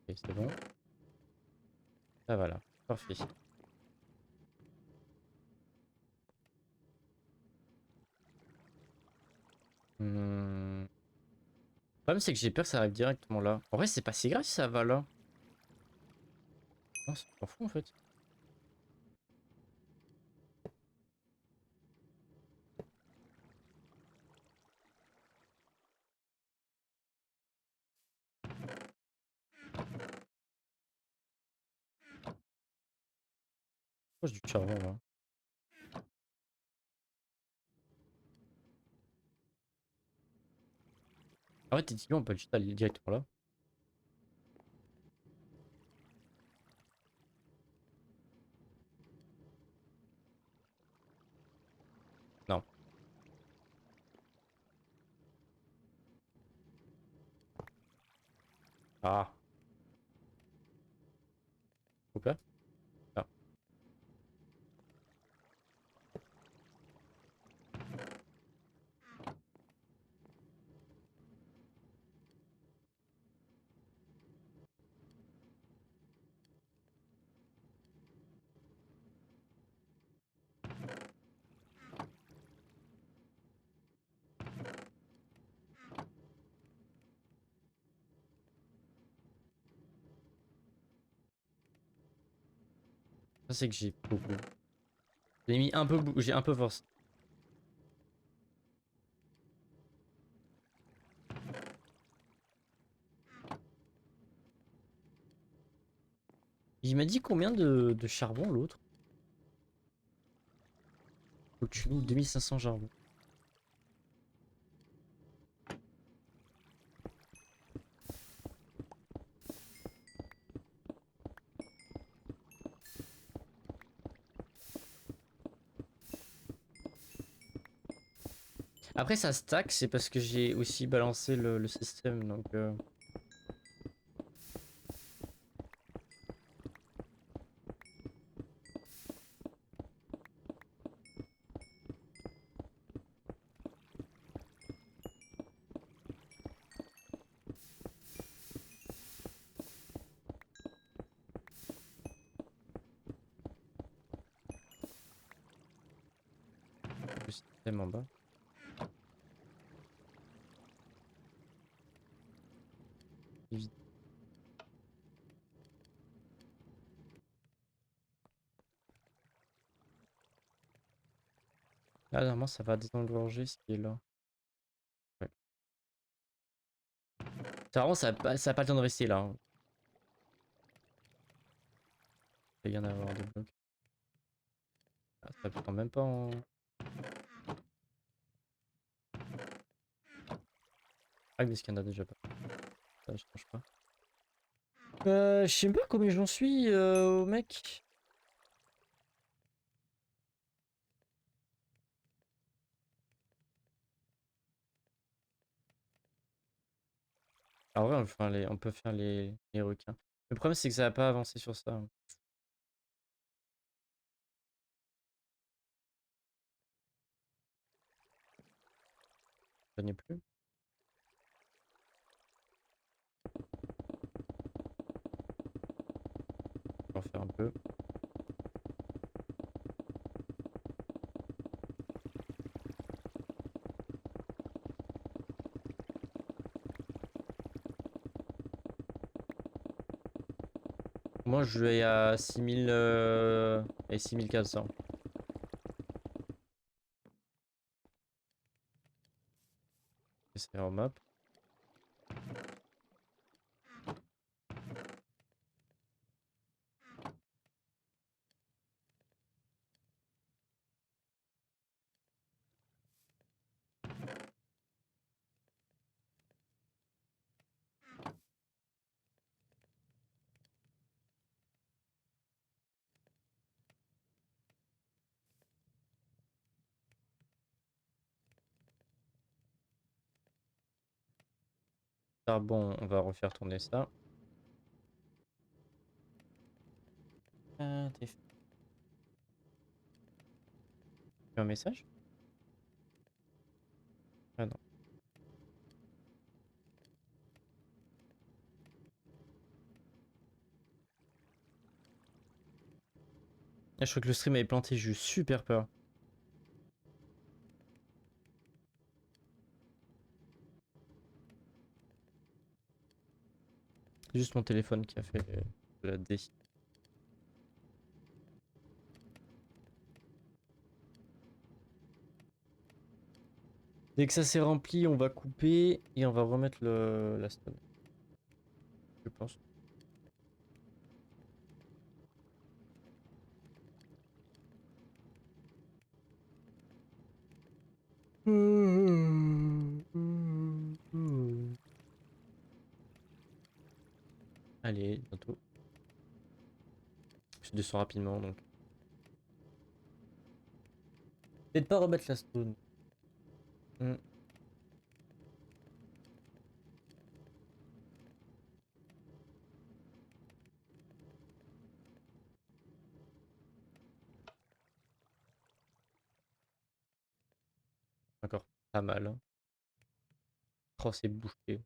c'est bon. Ah voilà, parfait. Le problème c'est que j'ai peur que ça arrive directement là. En vrai c'est pas si grave si ça va là. Non, c'est pas fou en fait. Pourquoi j'ai du charbon là? Ah ouais, techniquement on peut juste aller directement là. Non. Ah. Ou pas? Ah. Ça c'est que j'ai beaucoup. J'ai mis un peu, j'ai un peu forcé. Il m'a dit combien de charbon l'autre? Faut que tu loues 2500 charbon. Après ça stack, c'est parce que j'ai aussi balancé le système donc... le système en bas. Ah normalement ça va désengorger ce qui est là. Ouais. Ça, vraiment ça a pas le temps de rester là. Hein. Il y en a avoir des blocs. Ah, ça prend même pas en... Ah mais ce qu'il y en a déjà pas. Ça je change pas. Je sais pas combien j'en suis mec. Alors ouais, on peut faire les requins. Le problème, c'est que ça va pas avancer sur ça. Ça n'est plus. On va en faire un peu. Moi, je vais à 6000 et 6400. C'est en map. Ah bon, on va refaire tourner ça. Ah, t'es fait un message? Ah non. Ah, je crois que le stream avait planté, j'ai eu super peur. C'est juste mon téléphone qui a fait la D. Dès que ça s'est rempli, on va couper et on va remettre la stone. Je pense. Allez, bientôt. Je descends rapidement donc. Peut-être pas remettre la stone. Hmm. Encore pas mal, hein. Oh, c'est bouché.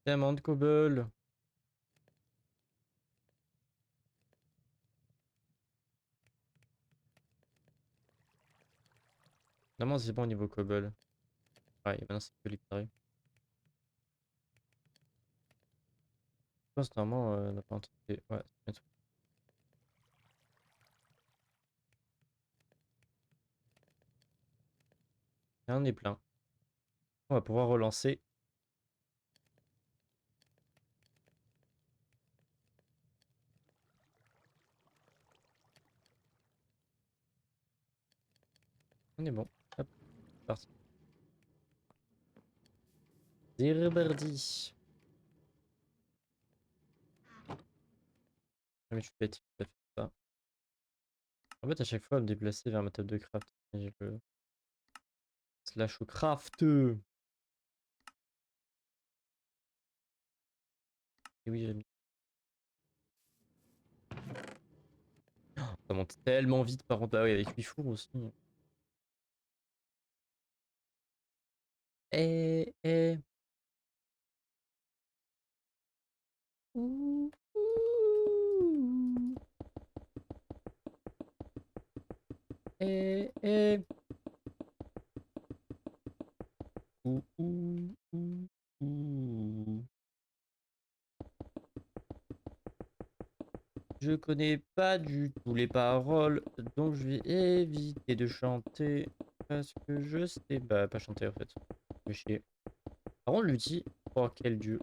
Tellement de cobble. Normalement, c'est bon au niveau cobble. Ouais, maintenant c'est que les carrés. Je pense normalement, on a pas entendu. Ouais, c'est bien tout. Et on est plein. On va pouvoir relancer. On est bon. Hop, c'est parti. Zerberdi. Ah, mais je suis bête, il a fait ça. En fait, à chaque fois, me déplacer vers ma table de craft. Et j'ai le slash au craft. Et oui, j'aime. Ça monte tellement vite par contre. Ah oui, avec 8 fours aussi. Eh. Ouh, ouh. Eh. Ouh, ouh, ouh, ouh. Je connais pas du tout les paroles, donc je vais éviter de chanter parce que je sais pas chanter en fait. Je vais chier. Par contre, Lutti, oh quel dieu.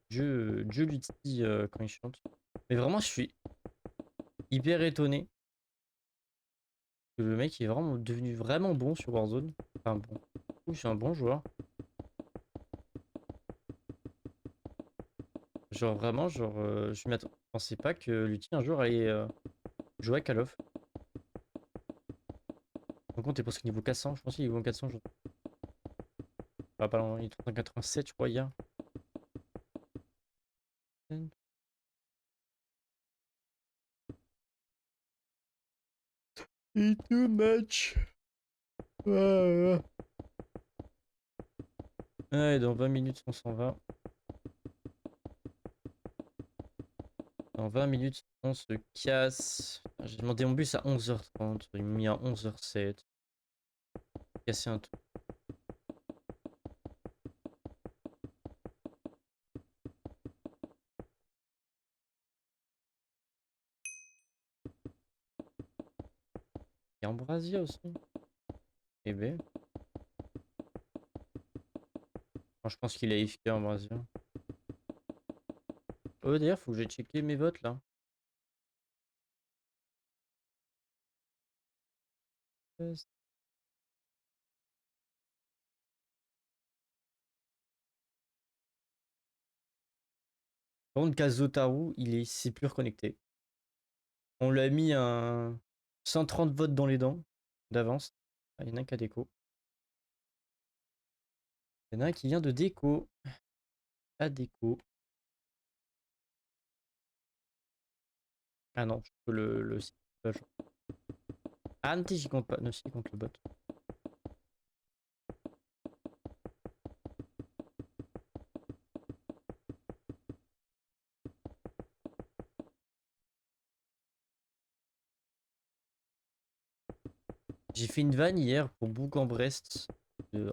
Dieu Lutti quand il chante. Mais vraiment, je suis hyper étonné que le mec est vraiment devenu vraiment bon sur Warzone. Enfin bon, je suis un bon joueur. Genre vraiment, genre, je pensais pas que Lutti un jour allait jouer à Call of. Par contre, t'es presque niveau 400, je pense qu'il est niveau 400. Pas loin, il est 387, je crois, hier. It's too much. Ouais, dans 20 minutes, on s'en va. Dans 20 minutes, on se casse. J'ai demandé mon bus à 11h30. Il m'a mis à 11h07. Casser un truc. Il y a Ambrasia aussi. Eh ben. Enfin, je pense qu'il a AFK Ambrasia. Oh, d'ailleurs, faut que j'ai checké mes votes là. Par contre, Kazotaru, c'est plus reconnecté. On lui a mis un 130 votes dans les dents d'avance. Ah, il y en a un qui a déco. Il y en a un qui vient de déco. À déco. Ah non, je peux le site. Ah non, j'y compte pas. Non, j'y compte le bot. J'ai fait une vanne hier pour Bourg-en-Bresse.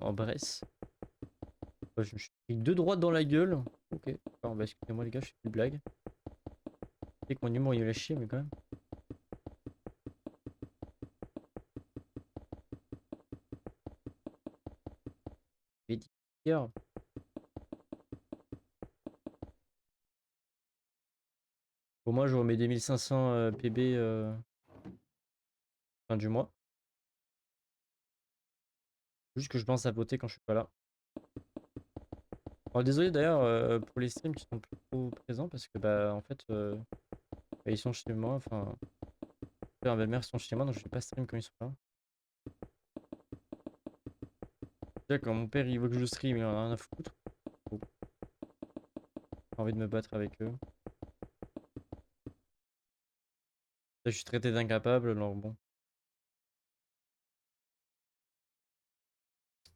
En Bresse. Je me suis pris 2 droites dans la gueule. Ok. Alors, bah, excusez-moi les gars, je fais plus de blague. C'est que mon humour il est lâché, mais quand même. Et 10 hier. Pour moi, je remets 2500 PB fin du mois. Juste que je pense à voter quand je suis pas là. Alors, désolé d'ailleurs pour les streams qui sont plus trop présents parce que bah en fait bah, ils sont chez moi. Enfin, ma belle-mère sont chez moi donc je vais pas stream quand ils sont là. Déjà quand mon père il veut que je stream, il en a rien à foutre. J'ai envie de me battre avec eux. Là, je suis traité d'incapable, alors bon,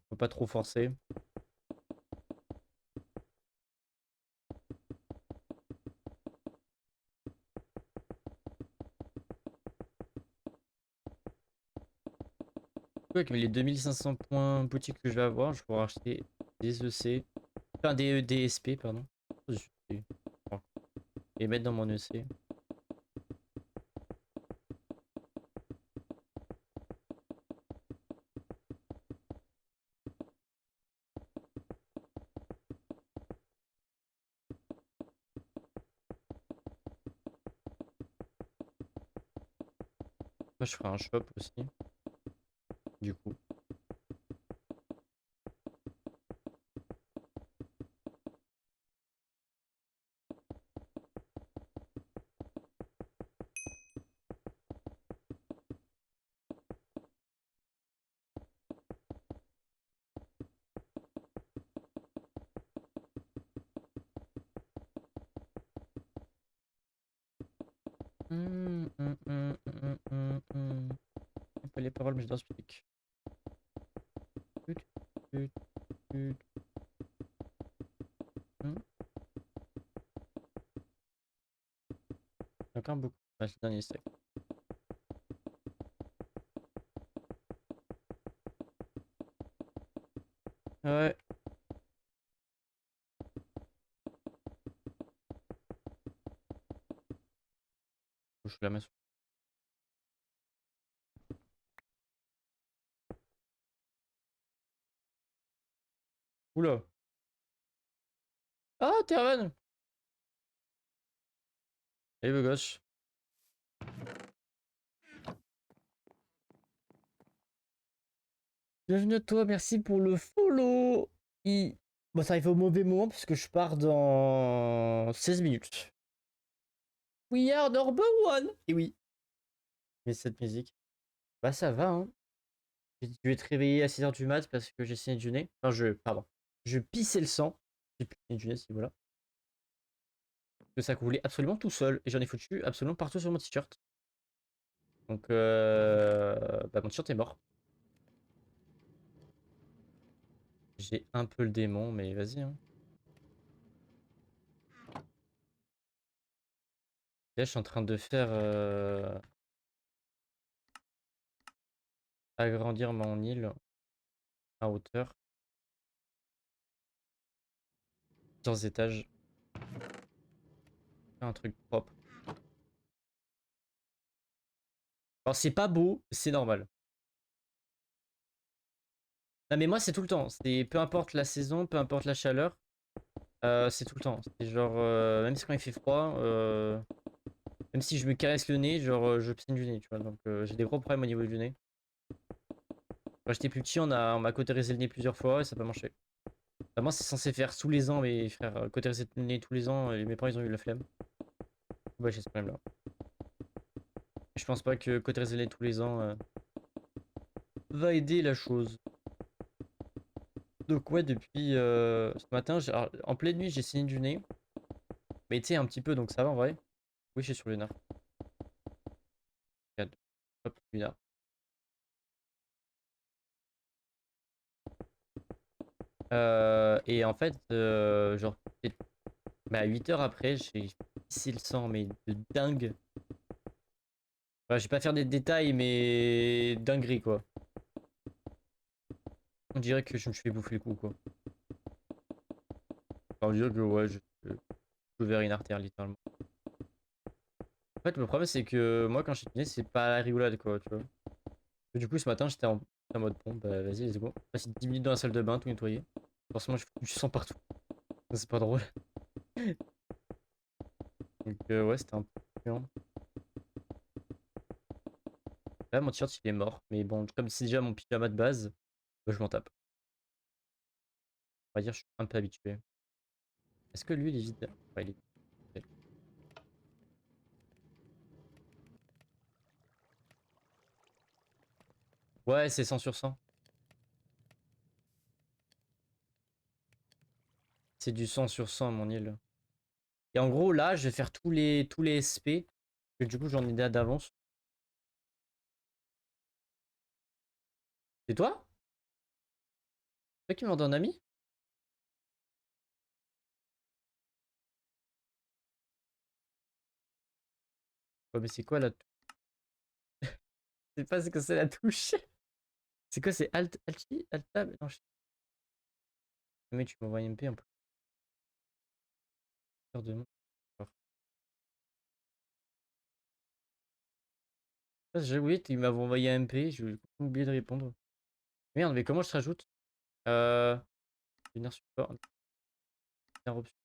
faut pas trop forcer. Avec les 2500 points boutiques que je vais avoir, je pourrai acheter des EC, enfin des SP, pardon, et mettre dans mon EC. Moi, je ferai un shop aussi, du coup. Pas les paroles, mais je dois speak. Encore beaucoup. Ah, c'est le dernier stack. Ouais. Je suis la main. Oula. Ah, Tervan. Allez, beau gosse. Bienvenue à toi, merci pour le follow. Bon, ça arrive au mauvais moment parce que je pars dans 16 minutes. We are number one! Et oui. Mais cette musique. Bah, ça va, hein. Je vais te réveiller à 6h du mat parce que j'ai signé de jeûner. Enfin, pardon. Je pissais le sang. J'ai plus signé de jeûner, si voilà. Que ça coulait absolument tout seul. Et j'en ai foutu absolument partout sur mon t-shirt. Donc, bah, mon t-shirt est mort. J'ai un peu le démon, mais vas-y, hein. Là, je suis en train de faire agrandir mon île à hauteur. Plusieurs étages. Faire un truc propre. Alors, c'est pas beau, c'est normal. Non, mais moi, c'est tout le temps. C'est peu importe la saison, peu importe la chaleur. C'est tout le temps. C'est genre, même si quand il fait froid, même si je me caresse le nez, genre, je pigne du nez, tu vois. Donc, j'ai des gros problèmes au niveau du nez. Quand j'étais plus petit, on m'a cautérisé le nez plusieurs fois et ça n'a pas marché. Moi, c'est censé faire tous les ans, mes frères. Cautériser le nez tous les ans, et mes parents, ils ont eu la flemme. Ouais, j'ai ce problème-là. Je pense pas que cautériser le nez tous les ans va aider la chose. Donc, ouais, depuis ce matin, alors, en pleine nuit, j'ai saigné du nez. Mais tu sais, un petit peu, donc ça va en vrai. Oui, je suis sur Lunar. Regarde. Hop, Lunar. Et en fait, genre, bah, à 8 heures après, j'ai pissé le sang, mais de dingue. Enfin, je vais pas faire des détails, mais dinguerie, quoi. On dirait que je me suis fait bouffer le cou, quoi. Enfin, on dirait que, ouais, j'ai ouvert une artère, littéralement. En fait, le problème, c'est que moi, quand je suis kiné, c'est pas la rigolade, quoi, tu vois. Et du coup, ce matin, j'étais en mode, bon, bah, vas-y, let's go. Passé 10 minutes dans la salle de bain, tout nettoyer. Forcément, je fous du sang partout. C'est pas drôle. Donc, ouais, c'était un peu chiant. Là, mon t-shirt, il est mort. Mais bon, comme c'est déjà mon pyjama de base, bah, je m'en tape. On va dire, je suis un peu habitué. Est-ce que lui, il est vide? Ouais, il est vide. Ouais, c'est 100 sur 100. C'est du 100 sur 100, mon île. Et en gros, là, je vais faire tous les SP. Que du coup, j'en ai d'avance. C'est toi? C'est toi qui m'en donne un ami? Ouais, mais c'est quoi la touche? Je sais pas ce que c'est la touche. C'est quoi? C'est Alt, Alti, Alt Tab? Non, je sais pas. Mais tu m'envoies MP un peu. De mon. J'ai oublié, il m'avait envoyé un MP, j'ai oublié de répondre. Merde, mais comment je te rajoute? Euh. Lunar support. Lunar option.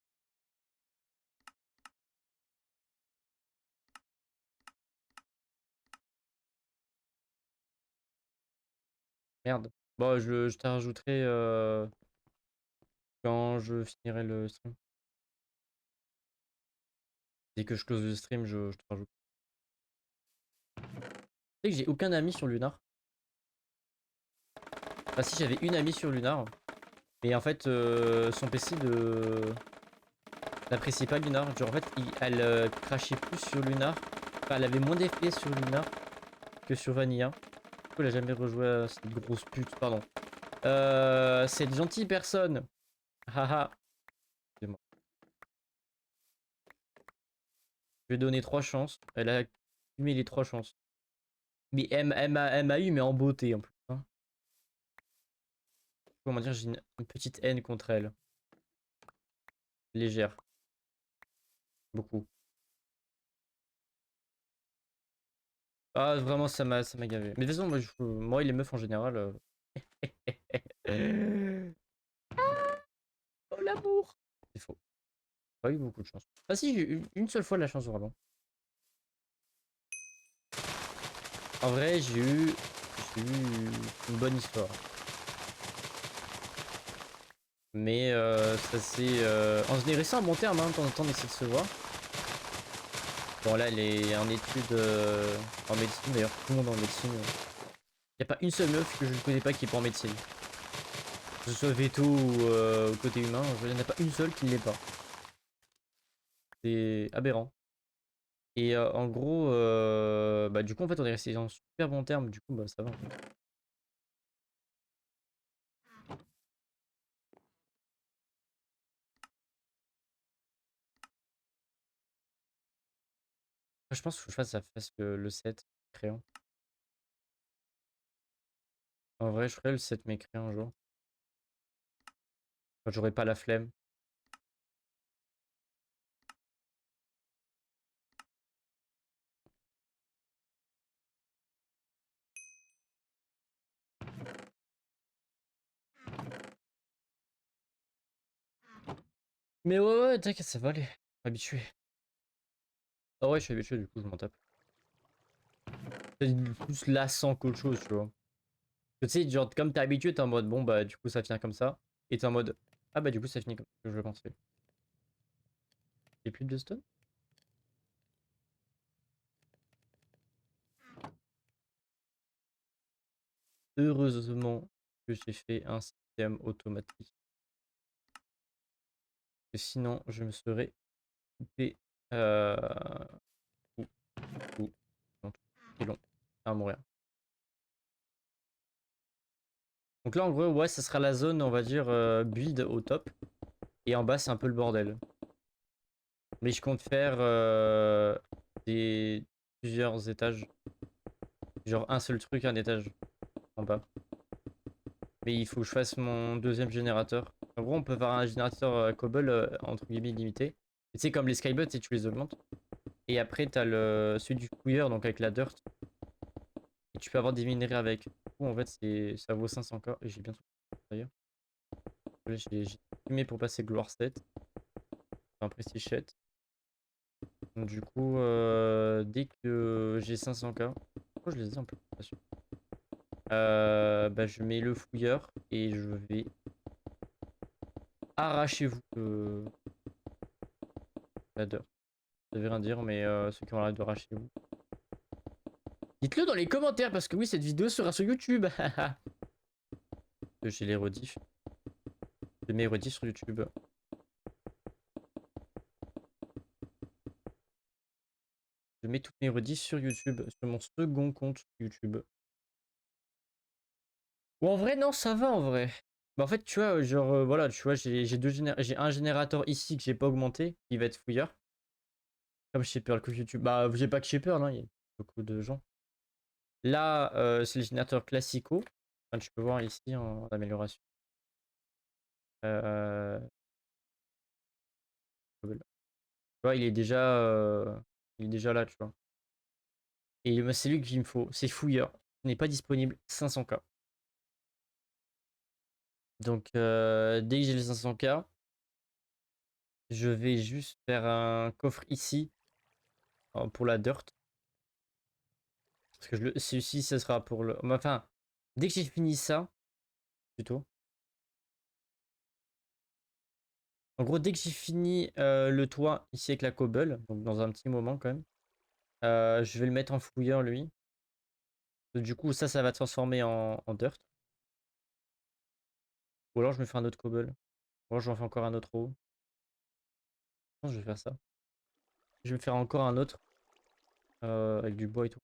Merde. Bon, je te rajouterai quand je finirai le stream. Dès que je close le stream, je te rajoute. Tu sais que j'ai aucun ami sur Lunar. Ah si, j'avais une amie sur Lunar. Et en fait, son PC n'appréciait pas Lunar. Genre en fait, elle crachait plus sur Lunar. Enfin, elle avait moins d'effets sur Lunar que sur Vanilla. Du coup, elle a jamais rejoué à cette grosse pute, pardon. Cette gentille personne. Haha. Excusez-moi. Je lui ai donné 3 chances. Elle a accumulé les 3 chances. Mais elle m'a eu, mais en beauté en plus, hein. Comment dire, j'ai une petite haine contre elle. Légère. Beaucoup. Ah, vraiment, ça m'a gavé. Mais de toute façon, moi et les meufs en général. Oh l'amour! C'est faux. Pas eu beaucoup de chance. Ah si, j'ai eu une seule fois de la chance vraiment. En vrai, j'ai eu une bonne histoire. Mais ça c'est... On est resté en bon terme, hein, de temps en temps on essaie de se voir. Bon là elle est en études en médecine, d'ailleurs tout le monde en médecine. Y a pas une seule meuf que je ne connais pas qui est pas en médecine. Que ce soit veto ou côté humain, il n'y en a pas une seule qui ne l'est pas. C'est aberrant. Et en gros, bah du coup en fait on est resté en super bon terme, du coup bah ça va. Je pense qu'il faut que je fasse, ça fasse le 7 crayon. En vrai je ferai le 7 mais crayon un jour. Quand j'aurai pas la flemme. Mais ouais, t'inquiète, ça va aller. Habitué. Ah ouais, je suis habitué, du coup, je m'en tape. C'est plus lassant qu'autre chose, tu vois. Tu sais, genre, comme t'es habitué, t'es en mode, bon, bah, du coup, ça finit comme ça. Et t'es en mode, ah bah, du coup, ça finit comme ça que je pensais. J'ai plus de stone? Heureusement que j'ai fait un système automatique. Parce que sinon, je me serais coupé. Euh... Ou, non, c'est long. À mourir. Donc là, en gros, ouais, ça sera la zone, on va dire, build au top. Et en bas, c'est un peu le bordel. Mais je compte faire plusieurs étages. Genre un seul truc, un étage en bas. Mais il faut que je fasse mon deuxième générateur. En gros, on peut faire un générateur cobble entre guillemets illimité. Et tu sais, comme les skybots, tu les augmentes. Et après, t'as celui du fouilleur, donc avec la dirt. Et tu peux avoir des minerais avec. Du coup, en fait, ça vaut 500k. Et j'ai bientôt d'ailleurs. Là, j'ai fumé pour passer Gloire 7. Enfin, Prestige 7. Donc, du coup, dès que j'ai 500k. Oh, je les ai un peu. Pas sûr. Bah, je mets le fouilleur et je vais arracher-vous la dirt. Ça veut rien dire, mais ceux qui ont l'air de arracher-vous. Dites-le dans les commentaires parce que oui, cette vidéo sera sur YouTube. J'ai les rediffs. Je mets les rediffs sur YouTube. Je mets toutes mes rediffs sur YouTube, sur mon second compte YouTube. Ou en vrai, non, ça va en vrai. Bah, en fait, tu vois, genre, voilà, tu vois, j'ai un générateur ici que j'ai pas augmenté, qui va être fouilleur. Comme Shaper, le coup YouTube. Bah, j'ai pas que Shaper, là, il y a beaucoup de gens. Là, c'est le générateur classico. Enfin, tu peux voir ici en amélioration. Euh, Tu vois, il est déjà là, tu vois. Et c'est lui qu'il me faut. C'est fouilleur. Il n'est pas disponible. 500k. Donc, dès que j'ai les 500k, je vais juste faire un coffre ici pour la dirt. Parce que celui-ci, ça sera pour le. Enfin, dès que j'ai fini ça, plutôt. En gros, dès que j'ai fini le toit ici avec la cobble, donc dans un petit moment quand même, je vais le mettre en fouilleur lui. Du coup, ça va transformer en dirt. Ou alors je me fais un autre cobble. Ou alors j'en fais encore un autre haut. Je pense que je vais faire ça. Je vais me faire encore un autre avec du bois et tout.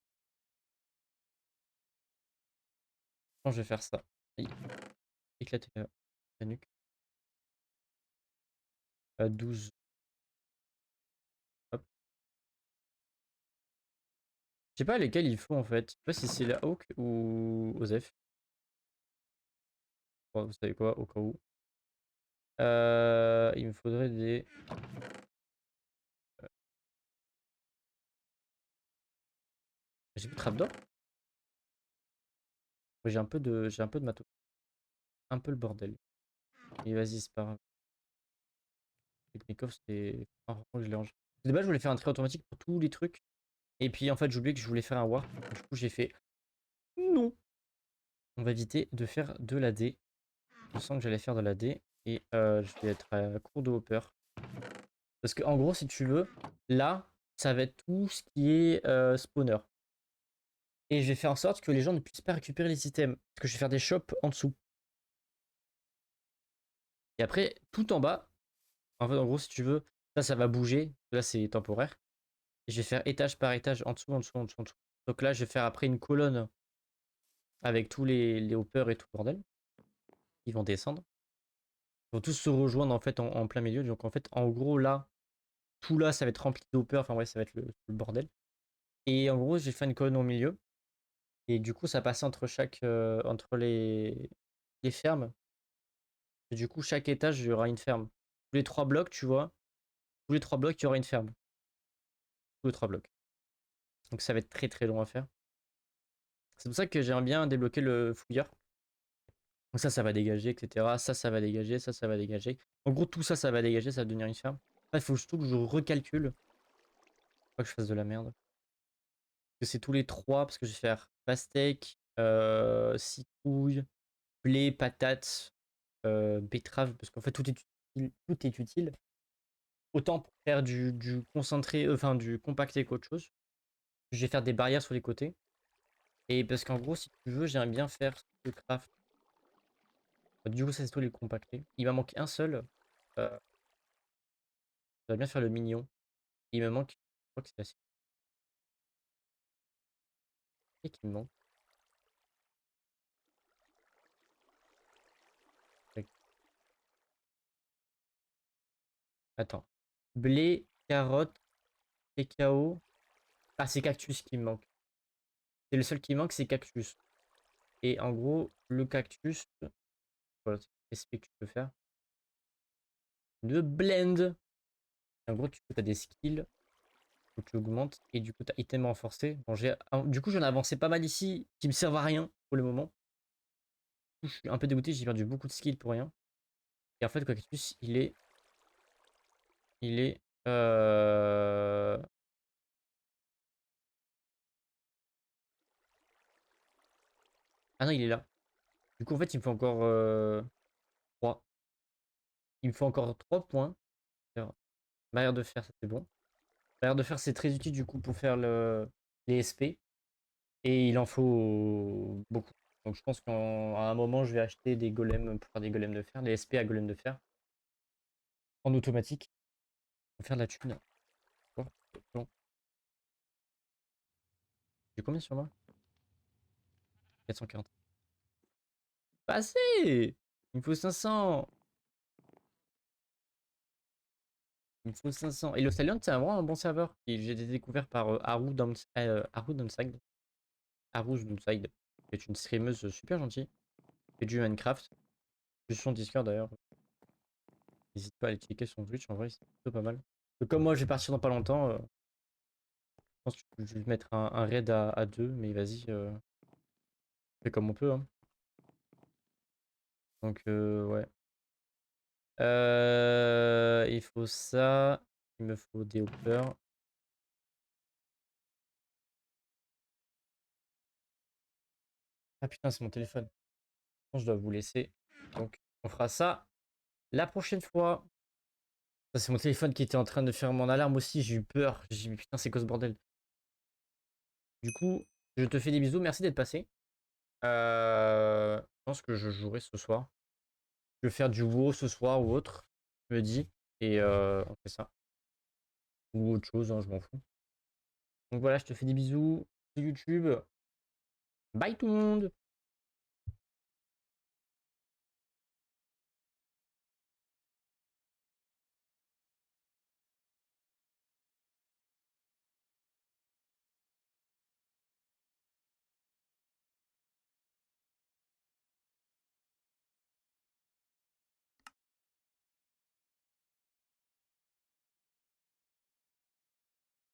Je pense que je vais faire ça. Aïe. Éclater la nuque. 12. Hop. Je sais pas lesquels il faut en fait. Je sais pas si c'est la Hawk ou Osef. Bon, vous savez quoi, au cas où. Il me faudrait des. J'ai plus de trapdoor. Ouais, j'ai un peu de matos. Un peu le bordel. Et vas-y, c'est pas grave. Avec mes coffres, c'est un que je les range. De base, je voulais faire un tri automatique pour tous les trucs. Et puis en fait, j'ai oublié que je voulais faire un warp. Du coup, j'ai fait non. On va éviter de faire de la D. Je sens que j'allais faire de la D. Et je vais être à court de hopper. Parce que en gros, si tu veux, là, ça va être tout ce qui est spawner. Et je vais faire en sorte que les gens ne puissent pas récupérer les items. Parce que je vais faire des shops en dessous. Et après, tout en bas, en fait, en gros, si tu veux, ça va bouger. Là, c'est temporaire. Et je vais faire étage par étage, en dessous, en dessous, en dessous, en dessous. Donc là, je vais faire après une colonne avec tous les hoppers et tout le bordel. Ils vont descendre. Ils vont tous se rejoindre en fait en plein milieu. Donc en fait, en gros, là, tout là, ça va être rempli d'hoppers. Enfin, ouais, ça va être le bordel. Et en gros, j'ai fait une colonne au milieu. Et du coup, ça passait entre entre les fermes. Et du coup, chaque étage, il y aura une ferme. Tous les 3 blocs, tu vois. Tous les 3 blocs, il y aura une ferme. Tous les 3 blocs. Donc ça va être très très long à faire. C'est pour ça que j'aimerais bien débloquer le fouilleur. Donc ça va dégager, etc. Ça va dégager, ça va dégager. En gros, tout ça va dégager, ça va devenir une ferme. Là, il faut surtout que je recalcule. Pas que je fasse de la merde. Parce que c'est tous les 3, parce que je vais faire pastèque, citrouille, blé, patate, betterave, parce qu'en fait tout est utile, tout est utile. Autant pour faire du concentré, enfin du compacté qu'autre chose. Je vais faire des barrières sur les côtés. Et parce qu'en gros, si tu veux, j'aimerais bien faire ce craft. Du coup, ça c'est tous les compactés. Il m'a manqué un seul. Euh, J'aimerais bien faire le mignon. Il me manque. Je crois que c'est assez. Qu'est-ce qui me manque? Tac. Attends. Blé, carotte, cacao. Ah, c'est cactus qui me manque. C'est le seul qui manque, c'est cactus. Et en gros, le cactus. Voilà, c'est ce que tu peux faire. Le blend. En gros, as des skills que tu augmentes. Et du coup, tu as item renforcé. Bon, du coup, j'en ai avancé pas mal ici qui me servent à rien pour le moment. Je suis un peu dégoûté, j'ai perdu beaucoup de skills pour rien. Et en fait, le cactus, il est. Il est. Ah non, il est là. Du coup, en fait, il me faut encore 3. Il me faut encore 3 points. Alors, barrière de fer, ça c'est bon. Barrière de fer, c'est très utile du coup pour faire les SP. Et il en faut beaucoup. Donc je pense qu'à un moment, je vais acheter des golems pour faire des golems de fer, les SP à golems de fer. En automatique. Pour faire de la thune. Oh, bon. J'ai combien sur moi? 440. Pas assez! Il me faut 500! Il me faut 500. Et le Stallion, c'est vraiment un bon serveur. J'ai été découvert par Haru Downside. Haru Downside, qui est une streameuse super gentille. Et du Minecraft. Plus son Discord d'ailleurs. N'hésite pas à aller checker son Twitch, en vrai, c'est plutôt pas mal. Comme moi, je vais partir dans pas longtemps. Je pense que je vais mettre un raid à 2, mais vas-y, on fait comme on peut. Hein. Donc, ouais. Il faut ça. Il me faut des hoppers. Ah putain, c'est mon téléphone. Je dois vous laisser. Donc, on fera ça la prochaine fois. Ça, c'est mon téléphone qui était en train de faire mon alarme aussi. J'ai eu peur. J'ai dit, putain, c'est quoi ce bordel? Du coup, je te fais des bisous. Merci d'être passé. Je pense que je jouerai ce soir. Je vais faire du WoW ce soir ou autre, je me dis. Et on fait ça. Ou autre chose, hein, je m'en fous. Donc voilà, je te fais des bisous sur YouTube. Bye tout le monde!